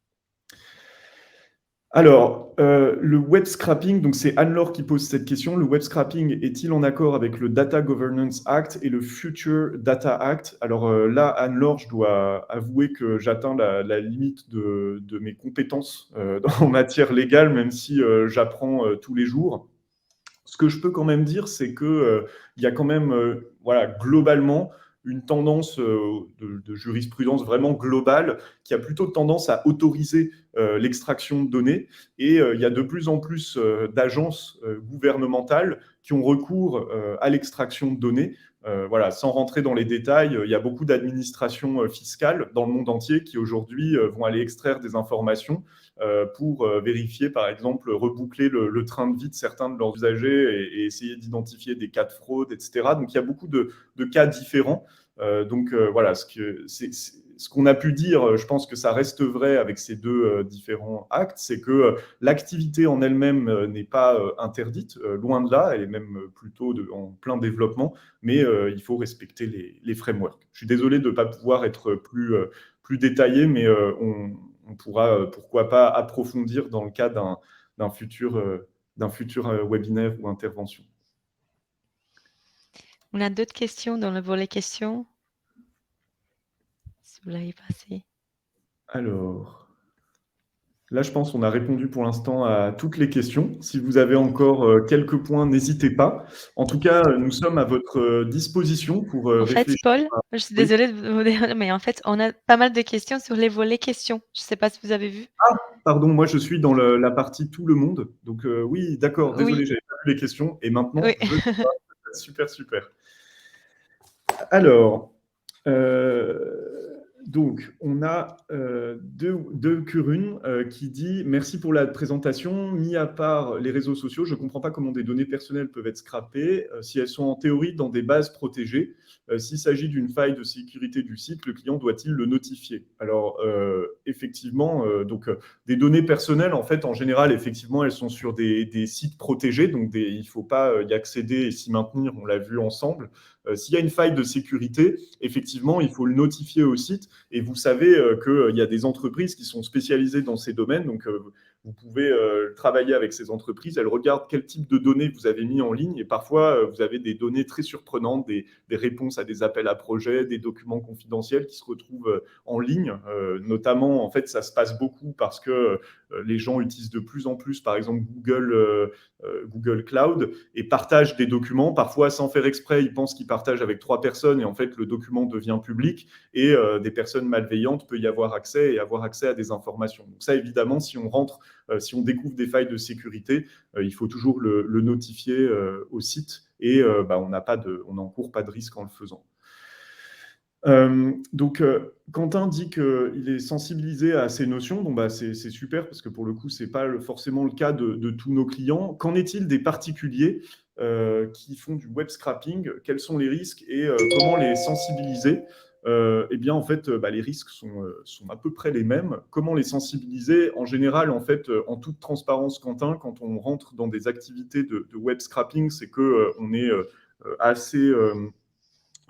Alors, le web scrapping, donc c'est Anne-Laure qui pose cette question. Le web scrapping est-il en accord avec le Data Governance Act et le Future Data Act? Alors là, Anne-Laure, je dois avouer que j'atteins la limite de mes compétences en matière légale, même si j'apprends tous les jours. Ce que je peux quand même dire, c'est qu'il y a quand même, voilà, globalement, une tendance de jurisprudence vraiment globale qui a plutôt tendance à autoriser l'extraction de données. Et il y a de plus en plus d'agences gouvernementales qui ont recours à l'extraction de données. Voilà, sans rentrer dans les détails, il y a beaucoup d'administrations fiscales dans le monde entier qui aujourd'hui vont aller extraire des informations pour vérifier, par exemple, reboucler le train de vie de certains de leurs usagers et essayer d'identifier des cas de fraude, etc. Donc, il y a beaucoup de cas différents. Voilà, ce qu'on a pu dire, je pense que ça reste vrai avec ces deux différents actes, c'est que l'activité en elle-même n'est pas interdite, loin de là, elle est même plutôt en plein développement, mais il faut respecter les frameworks. Je suis désolé de ne pas pouvoir être plus détaillé, mais on pourra, pourquoi pas, approfondir dans le cas d'un futur webinaire ou intervention. On a d'autres questions dans le volet questions. Si vous l'avez passé. Alors, là, je pense qu'on a répondu pour l'instant à toutes les questions. Si vous avez encore quelques points, n'hésitez pas. En tout cas, nous sommes à votre disposition pour En fait, réfléchir. Paul, je suis Oui. désolée de vous dire, mais en fait, on a pas mal de questions sur les volets questions. Je ne sais pas si vous avez vu. Ah, pardon, moi je suis dans la partie tout le monde. Donc oui, d'accord, désolé, Oui, j'avais pas vu les questions. Et maintenant, oui. je vois. Super, super. Alors, donc, on a deux Kurun qui dit « Merci pour la présentation. Mis à part les réseaux sociaux, je ne comprends pas comment des données personnelles peuvent être scrappées si elles sont en théorie dans des bases protégées. S'il s'agit d'une faille de sécurité du site, le client doit-il le notifier ?» Alors, effectivement, des données personnelles, en fait, en général, effectivement, elles sont sur des sites protégés, donc il ne faut pas y accéder et s'y maintenir, on l'a vu ensemble. S'il y a une faille de sécurité, effectivement, il faut le notifier au site. Et vous savez qu'il y a des entreprises qui sont spécialisées dans ces domaines. Donc, vous pouvez travailler avec ces entreprises. Elles regardent quel type de données vous avez mis en ligne. Et parfois, vous avez des données très surprenantes, des réponses à des appels à projets, des documents confidentiels qui se retrouvent en ligne. Notamment, en fait, ça se passe beaucoup parce que les gens utilisent de plus en plus, par exemple, Google Cloud et partagent des documents. Parfois, sans faire exprès, ils pensent qu'ils partagent avec 3 personnes et en fait, le document devient public et des personnes malveillantes peuvent y avoir accès et avoir accès à des informations. Donc ça, évidemment, si on découvre des failles de sécurité, il faut toujours le notifier au site et on n'encourt pas de risque en le faisant. Quentin dit qu'il est sensibilisé à ces notions. C'est super parce que pour le coup, ce n'est pas forcément le cas de tous nos clients. Qu'en est-il des particuliers qui font du web scrapping? Quels sont les risques et comment les sensibiliser? Eh bien, en fait, les risques sont à peu près les mêmes. Comment les sensibiliser? En général, en fait, en toute transparence, Quentin, quand on rentre dans des activités de web scrapping, c'est qu'on est assez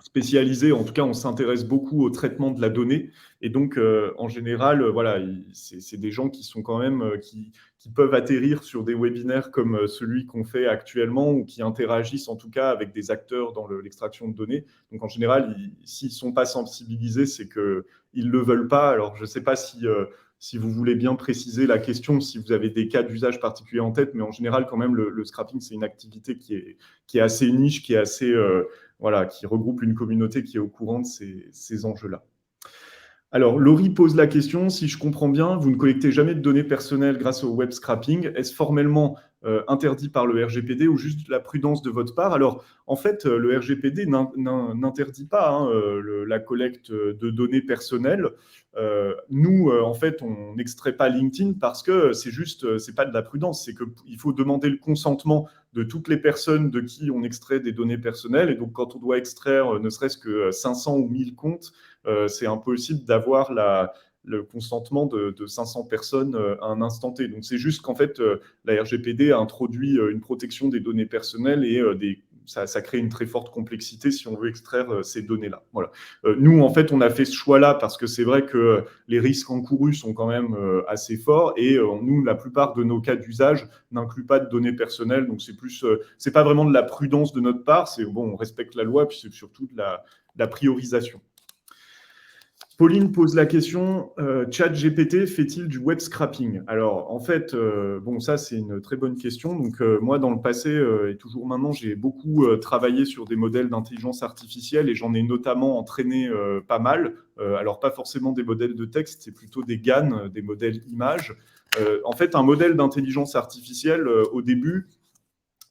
spécialisé, en tout cas, on s'intéresse beaucoup au traitement de la donnée. Et donc, en général, voilà, c'est des gens qui sont quand même, qui peuvent atterrir sur des webinaires comme celui qu'on fait actuellement ou qui interagissent en tout cas avec des acteurs dans l'extraction de données. Donc, en général, s'ils ne sont pas sensibilisés, c'est qu'ils ne le veulent pas. Alors, je ne sais pas si vous voulez bien préciser la question, si vous avez des cas d'usage particuliers en tête, mais en général, quand même, le scrapping, c'est une activité qui est assez niche, qui est assez... voilà, qui regroupe une communauté qui est au courant de ces enjeux-là. Alors, Laurie pose la question, si je comprends bien, vous ne collectez jamais de données personnelles grâce au web scrapping. Est-ce formellement interdit par le RGPD ou juste la prudence de votre part? Alors, en fait, le RGPD n'interdit pas la collecte de données personnelles. Nous, en fait, on n'extrait pas LinkedIn parce que c'est pas de la prudence, c'est qu'il faut demander le consentement de toutes les personnes de qui on extrait des données personnelles. Et donc, quand on doit extraire ne serait-ce que 500 ou 1000 comptes, c'est impossible d'avoir le consentement de 500 personnes à un instant T. Donc, c'est juste qu'en fait, la RGPD a introduit une protection des données personnelles et ça crée une très forte complexité si on veut extraire ces données-là. Voilà. Nous, en fait, on a fait ce choix-là parce que c'est vrai que les risques encourus sont quand même assez forts et nous, la plupart de nos cas d'usage n'incluent pas de données personnelles. Donc, c'est pas vraiment de la prudence de notre part. C'est bon, on respecte la loi, puis c'est surtout de la priorisation. Pauline pose la question, ChatGPT fait-il du web scrapping? Alors, en fait, ça, c'est une très bonne question. Donc, moi, dans le passé et toujours maintenant, j'ai beaucoup travaillé sur des modèles d'intelligence artificielle et j'en ai notamment entraîné pas mal. Alors, pas forcément des modèles de texte, c'est plutôt des GAN, des modèles images. En fait, un modèle d'intelligence artificielle, au début,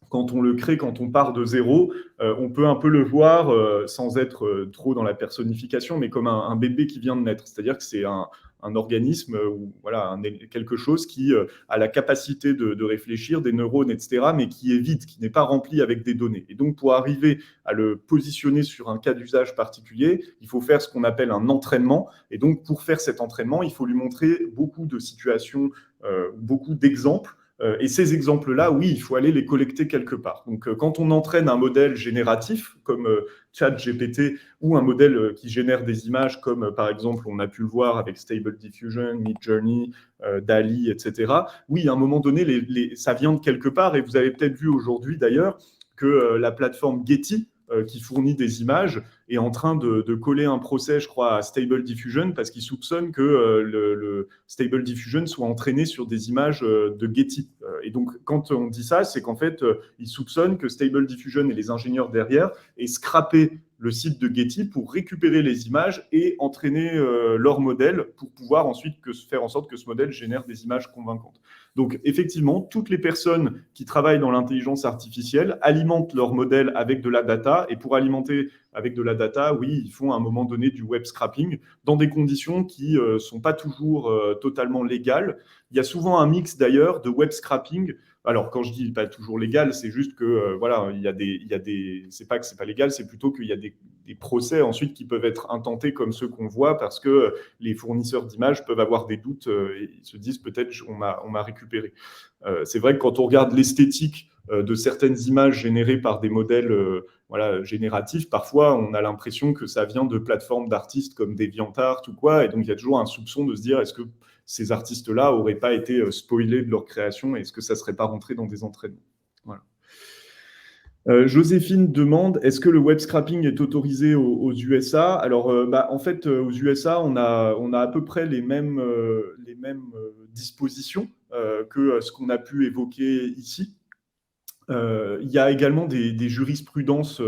quand on le crée, quand on part de zéro, on peut un peu le voir, sans être trop dans la personnification, mais comme un bébé qui vient de naître. C'est-à-dire que c'est un organisme ou voilà, quelque chose qui a la capacité de réfléchir, des neurones, etc., mais qui est vide, qui n'est pas rempli avec des données. Et donc, pour arriver à le positionner sur un cas d'usage particulier, il faut faire ce qu'on appelle un entraînement. Et donc, pour faire cet entraînement, il faut lui montrer beaucoup de situations, beaucoup d'exemples. Et ces exemples-là, oui, il faut aller les collecter quelque part. Donc, quand on entraîne un modèle génératif, comme ChatGPT, ou un modèle qui génère des images, comme par exemple, on a pu le voir avec Stable Diffusion, Midjourney, DALL-E, etc., oui, à un moment donné, ça vient de quelque part. Et vous avez peut-être vu aujourd'hui, d'ailleurs, que la plateforme Getty, qui fournit des images, est en train de coller un procès, je crois, à Stable Diffusion parce qu'ils soupçonnent que le Stable Diffusion soit entraîné sur des images de Getty. Et donc, quand on dit ça, c'est qu'en fait, ils soupçonnent que Stable Diffusion et les ingénieurs derrière aient scrappé le site de Getty pour récupérer les images et entraîner leur modèle pour pouvoir ensuite faire en sorte que ce modèle génère des images convaincantes. Donc, effectivement, toutes les personnes qui travaillent dans l'intelligence artificielle alimentent leur modèle avec de la data. Et pour alimenter avec de la data, oui, ils font à un moment donné du web scrapping dans des conditions qui ne sont pas toujours totalement légales. Il y a souvent un mix d'ailleurs de web scrapping. Alors, quand je dis pas toujours légal, c'est juste que voilà, il y a des, c'est pas que c'est pas légal, c'est plutôt qu'il y a des procès ensuite qui peuvent être intentés comme ceux qu'on voit parce que les fournisseurs d'images peuvent avoir des doutes et ils se disent peut-être on m'a récupéré. C'est vrai que quand on regarde l'esthétique de certaines images générées par des modèles voilà, génératifs, parfois on a l'impression que ça vient de plateformes d'artistes comme DeviantArt ou quoi, et donc il y a toujours un soupçon de se dire est-ce que ces artistes-là n'auraient pas été spoilés de leur création et est-ce que ça ne serait pas rentré dans des entraînements. Voilà. Joséphine demande est-ce que le web scrapping est autorisé aux USA? Alors, en fait, aux USA, on a à peu près les mêmes dispositions que ce qu'on a pu évoquer ici. Il y a également des jurisprudences,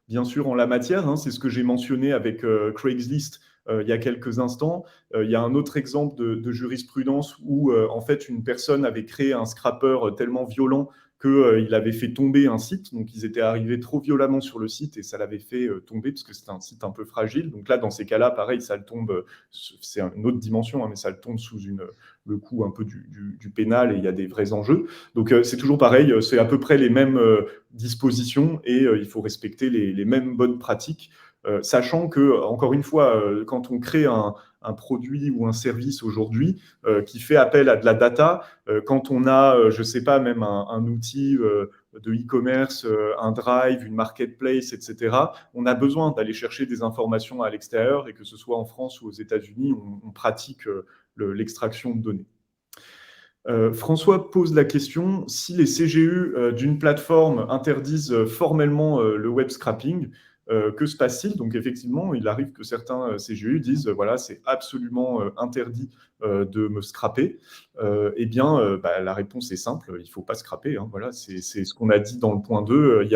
bien sûr, en la matière. Hein, c'est ce que j'ai mentionné avec Craigslist il y a quelques instants. Il y a un autre exemple de jurisprudence où, en fait, une personne avait créé un scrapper tellement violent qu'il avait fait tomber un site. Donc, ils étaient arrivés trop violemment sur le site et ça l'avait fait tomber parce que c'était un site un peu fragile. Donc là, dans ces cas-là, pareil, ça le tombe, c'est une autre dimension, hein, mais ça le tombe sous le coup un peu du pénal et il y a des vrais enjeux. Donc, c'est toujours pareil, c'est à peu près les mêmes dispositions et il faut respecter les mêmes bonnes pratiques, sachant que, encore une fois, quand on crée un produit ou un service aujourd'hui qui fait appel à de la data, quand on a, je ne sais pas, même un outil de e-commerce, un drive, une marketplace, etc., on a besoin d'aller chercher des informations à l'extérieur et que ce soit en France ou aux États-Unis, on pratique l'extraction de données. François pose la question, si les CGU d'une plateforme interdisent formellement le web scrapping, que se passe-t-il? Donc effectivement, il arrive que certains CGU disent, voilà, c'est absolument interdit de me scraper. Eh bien, la réponse est simple, il ne faut pas scraper. Hein, voilà, c'est ce qu'on a dit dans le point 2.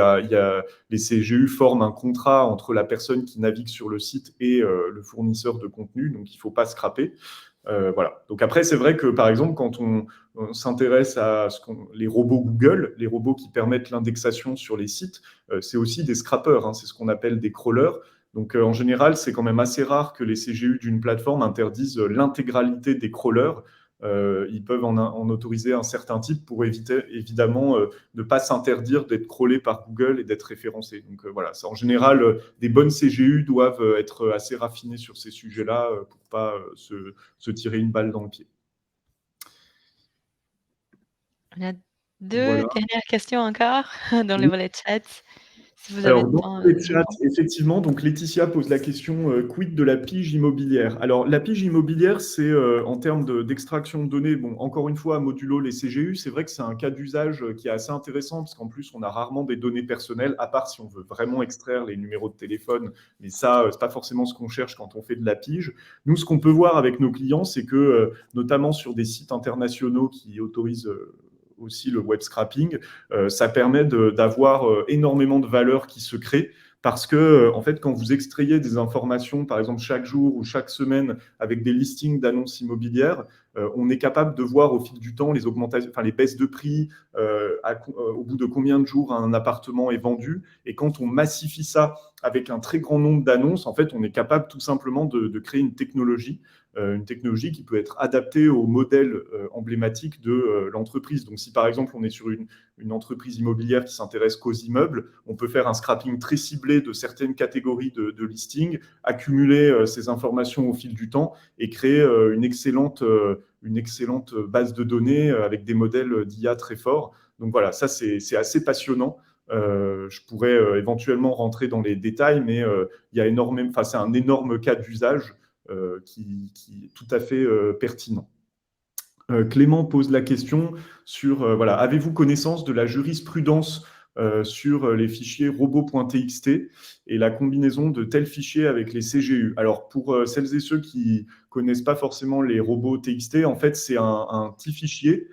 Les CGU forment un contrat entre la personne qui navigue sur le site et le fournisseur de contenu, donc il ne faut pas scraper. Voilà. Donc après, c'est vrai que par exemple, quand on s'intéresse à les robots Google, les robots qui permettent l'indexation sur les sites, c'est aussi des scrappers, hein, c'est ce qu'on appelle des crawlers. Donc en général, c'est quand même assez rare que les CGU d'une plateforme interdisent l'intégralité des crawlers. Ils peuvent en autoriser un certain type pour éviter, évidemment, de ne pas s'interdire d'être crawlé par Google et d'être référencé. Donc voilà, en général, des bonnes CGU doivent être assez raffinées sur ces sujets-là pour ne pas se tirer une balle dans le pied. On a deux Voilà. dernières questions encore dans le Oui. volet chat. Si vous avez Alors, le dans temps le d'y chat, répondre. effectivement, donc Laetitia pose la question quid de la pige immobilière? Alors, la pige immobilière, c'est en termes d'extraction de données, bon, encore une fois, modulo les CGU, c'est vrai que c'est un cas d'usage qui est assez intéressant parce qu'en plus, on a rarement des données personnelles, à part si on veut vraiment extraire les numéros de téléphone, mais ça, c'est pas forcément ce qu'on cherche quand on fait de la pige. Nous, ce qu'on peut voir avec nos clients, c'est que, notamment sur des sites internationaux qui autorisent aussi le web scrapping, ça permet d'avoir énormément de valeur qui se crée parce que, en fait, quand vous extrayez des informations, par exemple chaque jour ou chaque semaine, avec des listings d'annonces immobilières, on est capable de voir au fil du temps les augmentations, enfin les baisses de prix, au bout de combien de jours un appartement est vendu. Et quand on massifie ça avec un très grand nombre d'annonces, en fait, on est capable tout simplement de créer une technologie qui peut être adaptée au modèle emblématique de l'entreprise. Donc, si par exemple, on est sur une entreprise immobilière qui s'intéresse qu'aux immeubles, on peut faire un scrapping très ciblé de certaines catégories de listings, accumuler ces informations au fil du temps et créer une excellente base de données avec des modèles d'IA très forts. Donc voilà, ça c'est assez passionnant. Je pourrais éventuellement rentrer dans les détails, mais il y a énormément, enfin, c'est un énorme cas d'usage qui est tout à fait pertinent. Clément pose la question sur, voilà, avez-vous connaissance de la jurisprudence sur les fichiers robots.txt et la combinaison de tels fichiers avec les CGU? Alors, pour celles et ceux qui connaissent pas forcément les robots TXT, en fait, c'est un petit fichier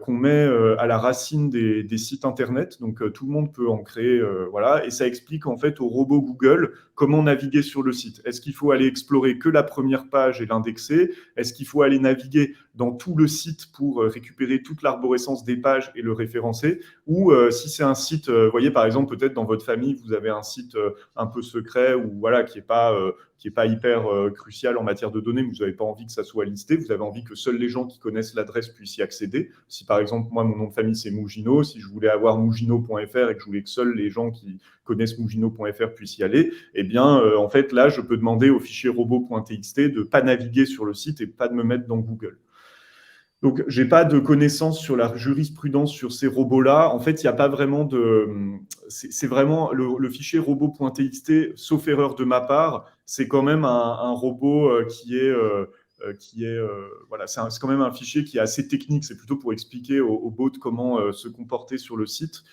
qu'on met à la racine des sites internet. Donc, tout le monde peut en créer, voilà, et ça explique en fait au robot Google comment naviguer sur le site. Est-ce qu'il faut aller explorer que la première page et l'indexer? Est-ce qu'il faut aller naviguer dans tout le site pour récupérer toute l'arborescence des pages et le référencer? Ou si c'est un site, vous voyez par exemple peut-être dans votre famille, vous avez un site un peu secret ou voilà, qui est pas hyper crucial en matière de données, mais vous n'avez pas envie que ça soit listé, vous avez envie que seuls les gens qui connaissent l'adresse puissent y accéder. Si par exemple, moi, mon nom de famille, c'est Mougino, si je voulais avoir mougino.fr et que je voulais que seuls les gens qui connaissent mougino.fr puissent y aller, eh bien, en fait, là, je peux demander au fichier robot.txt de ne pas naviguer sur le site et pas de me mettre dans Google. Donc, je n'ai pas de connaissances sur la jurisprudence sur ces robots-là. En fait, il n'y a pas vraiment de... C'est vraiment le fichier robot.txt, sauf erreur de ma part, c'est quand même un robot voilà, c'est quand même un fichier qui est assez technique. C'est plutôt pour expliquer au bot comment se comporter sur le site.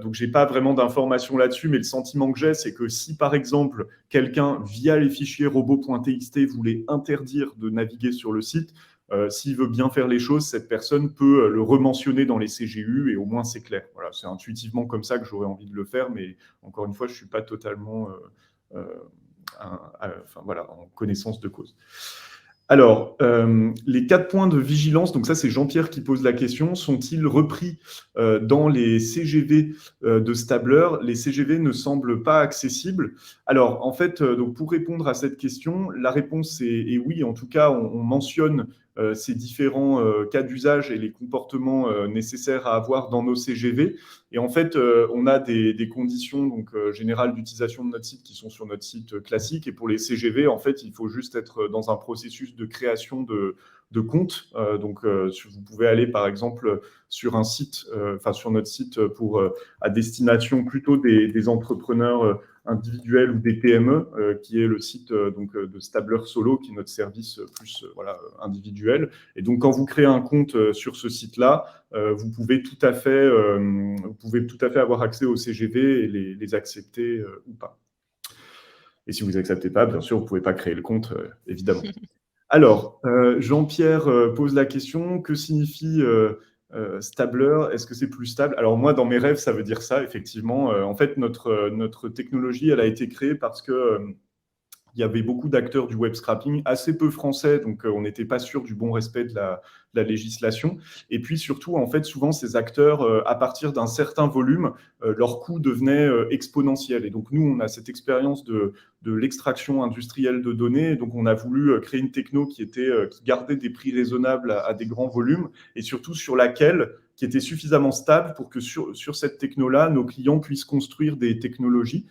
Donc, je n'ai pas vraiment d'informations là-dessus, mais le sentiment que j'ai, c'est que si, par exemple, quelqu'un, via les fichiers robot.txt, voulait interdire de naviguer sur le site, s'il veut bien faire les choses, cette personne peut le rementionner dans les CGU et au moins c'est clair. Voilà, c'est intuitivement comme ça que j'aurais envie de le faire, mais encore une fois, je ne suis pas totalement voilà, en connaissance de cause. Alors, les 4 points de vigilance, donc ça c'est Jean-Pierre qui pose la question, sont-ils repris dans les CGV de Stabler? Les CGV ne semblent pas accessibles. Alors, en fait, donc pour répondre à cette question, la réponse est oui. En tout cas, on mentionne ces différents cas d'usage et les comportements nécessaires à avoir dans nos CGV. Et en fait, on a des conditions donc, générales d'utilisation de notre site qui sont sur notre site classique. Et pour les CGV, en fait, il faut juste être dans un processus de création de compte. Donc, vous pouvez aller, par exemple, sur un site, sur notre site à destination plutôt des entrepreneurs individuels ou des PME, qui est le site de Stabler Solo, qui est notre service plus voilà, individuel. Et donc, quand vous créez un compte sur ce site-là, vous pouvez tout à fait avoir accès au CGV et les accepter ou pas. Et si vous n'acceptez pas, bien sûr, vous ne pouvez pas créer le compte, évidemment. Alors, Jean-Pierre pose la question, que signifie Stabler? Est-ce que c'est plus stable? Alors moi, dans mes rêves, ça veut dire ça, effectivement. En fait, notre technologie, elle a été créée parce que il y avait beaucoup d'acteurs du web scrapping, assez peu français, donc on n'était pas sûr du bon respect de la législation. Et puis surtout, en fait, souvent ces acteurs, à partir d'un certain volume, leur coût devenait exponentiel. Et donc nous, on a cette expérience de l'extraction industrielle de données. Et donc on a voulu créer une techno qui gardait des prix raisonnables à des grands volumes et surtout sur laquelle qui était suffisamment stable pour que sur cette techno-là, nos clients puissent construire des technologies.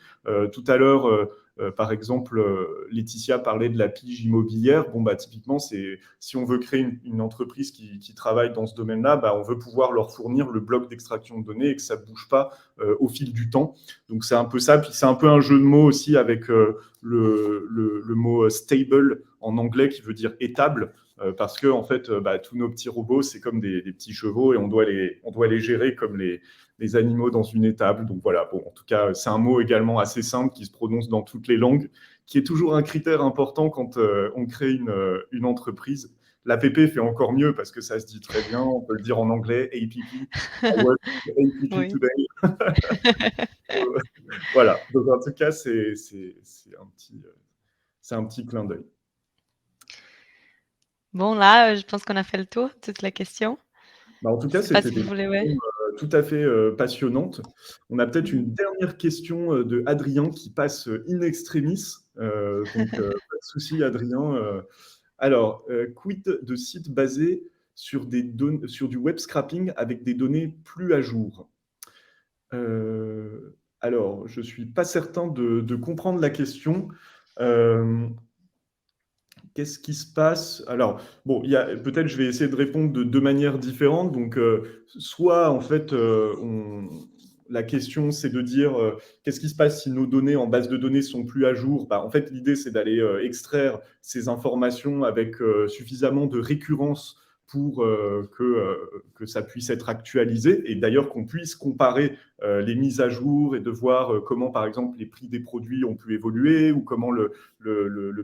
Tout à l'heure, par exemple, Laetitia parlait de la pige immobilière. Bon, bah, typiquement, si on veut créer une entreprise qui travaille dans ce domaine-là, bah, on veut pouvoir leur fournir le bloc d'extraction de données et que ça ne bouge pas au fil du temps. Donc, c'est un peu ça. Puis, c'est un peu un jeu de mots aussi avec le mot stable en anglais qui veut dire étable. Parce que en fait, tous nos petits robots, c'est comme des petits chevaux et on doit les gérer comme les animaux dans une étable. Donc voilà, bon, en tout cas, c'est un mot également assez simple qui se prononce dans toutes les langues, qui est toujours un critère important quand on crée une entreprise. L'APP fait encore mieux parce que ça se dit très bien. On peut le dire en anglais, APP. I work with APP Oui. today. Voilà, donc en tout cas, c'est un petit clin d'œil. Bon, là, je pense qu'on a fait le tour de toutes les questions. Bah, en tout Je cas, sais pas c'était si des vous voulez, ouais. questions tout à fait passionnantes. On a peut-être Mhm. une dernière question de Adrien qui passe in extremis. Donc, pas de souci, Adrien. Alors, quid de sites basés sur du web scrapping avec des données plus à jour? Alors, je ne suis pas certain de comprendre la question. Euh, Qu'est-ce qui se passe? Alors, bon, peut-être je vais essayer de répondre de deux manières différentes. Donc, soit en fait, la question c'est de dire qu'est-ce qui se passe si nos données en base de données sont plus à jour? Bah, en fait, l'idée c'est d'aller extraire ces informations avec suffisamment de récurrence pour que ça puisse être actualisé et d'ailleurs qu'on puisse comparer les mises à jour et de voir comment, par exemple, les prix des produits ont pu évoluer ou comment le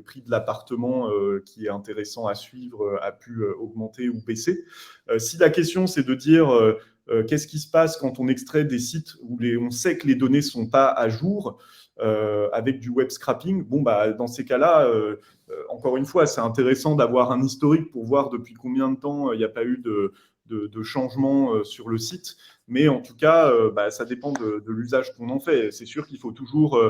prix de l'appartement qui est intéressant à suivre a pu augmenter ou baisser. Si la question, c'est de dire qu'est-ce qui se passe quand on extrait des sites où on sait que les données ne sont pas à jour avec du web scrapping, bon, bah, dans ces cas-là, encore une fois, c'est intéressant d'avoir un historique pour voir depuis combien de temps il n'y a pas eu de changement sur le site. Mais en tout cas, bah, ça dépend de l'usage qu'on en fait. C'est sûr qu'il faut toujours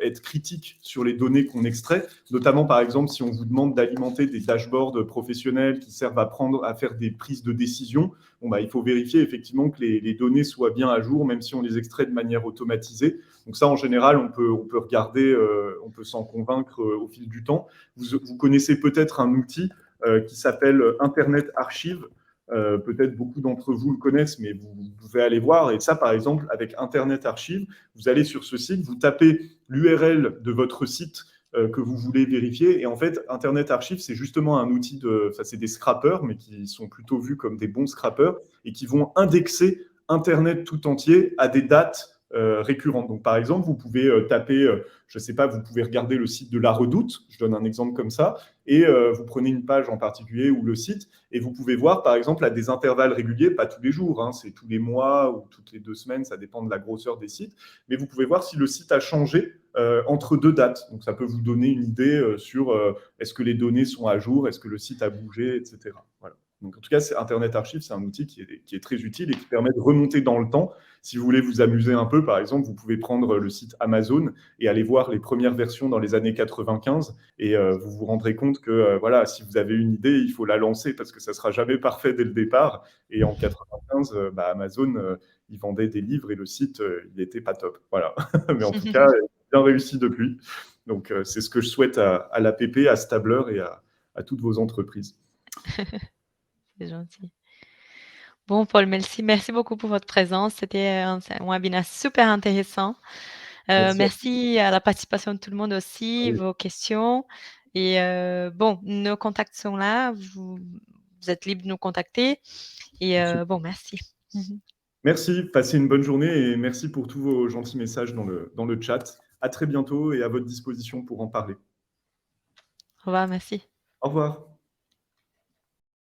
être critique sur les données qu'on extrait, notamment par exemple si on vous demande d'alimenter des dashboards professionnels qui servent à faire des prises de décision. Bon, bah, il faut vérifier effectivement que les données soient bien à jour, même si on les extrait de manière automatisée. Donc ça, en général, on peut regarder, on peut s'en convaincre au fil du temps. Vous connaissez peut-être un outil qui s'appelle Internet Archive. Peut-être beaucoup d'entre vous le connaissent, mais vous pouvez aller voir. Et ça, par exemple, avec Internet Archive, vous allez sur ce site, vous tapez l'URL de votre site que vous voulez vérifier. Et en fait, Internet Archive, c'est justement un outil enfin, c'est des scrappers, mais qui sont plutôt vus comme des bons scrappers et qui vont indexer Internet tout entier à des dates récurrentes. Donc, par exemple, vous pouvez taper, je ne sais pas, vous pouvez regarder le site de La Redoute, je donne un exemple comme ça, et vous prenez une page en particulier ou le site, et vous pouvez voir, par exemple, à des intervalles réguliers, pas tous les jours, hein, c'est tous les mois ou toutes les 2 semaines, ça dépend de la grosseur des sites, mais vous pouvez voir si le site a changé entre deux dates. Donc, ça peut vous donner une idée sur est-ce que les données sont à jour, est-ce que le site a bougé, etc. Voilà. Donc, en tout cas, Internet Archive, c'est un outil qui est très utile et qui permet de remonter dans le temps. Si vous voulez vous amuser un peu, par exemple, vous pouvez prendre le site Amazon et aller voir les premières versions dans les années 95 et vous vous rendrez compte que voilà, si vous avez une idée, il faut la lancer parce que ça ne sera jamais parfait dès le départ. Et en 95, bah, Amazon, il vendait des livres et le site, il n'était pas top. Voilà. Mais en tout cas, bien réussi depuis. Donc, c'est ce que je souhaite à l'APP, à Stabler et à toutes vos entreprises. C'est gentil. Bon, Paul, merci beaucoup pour votre présence. C'était un webinaire super intéressant. Merci. Merci à la participation de tout le monde aussi, Oui, vos questions. Et bon, nos contacts sont là. Vous êtes libre de nous contacter. Et super. bon, merci. Mhm. Merci, passez une bonne journée et merci pour tous vos gentils messages dans le chat. À très bientôt et à votre disposition pour en parler. Au revoir, merci. Au revoir.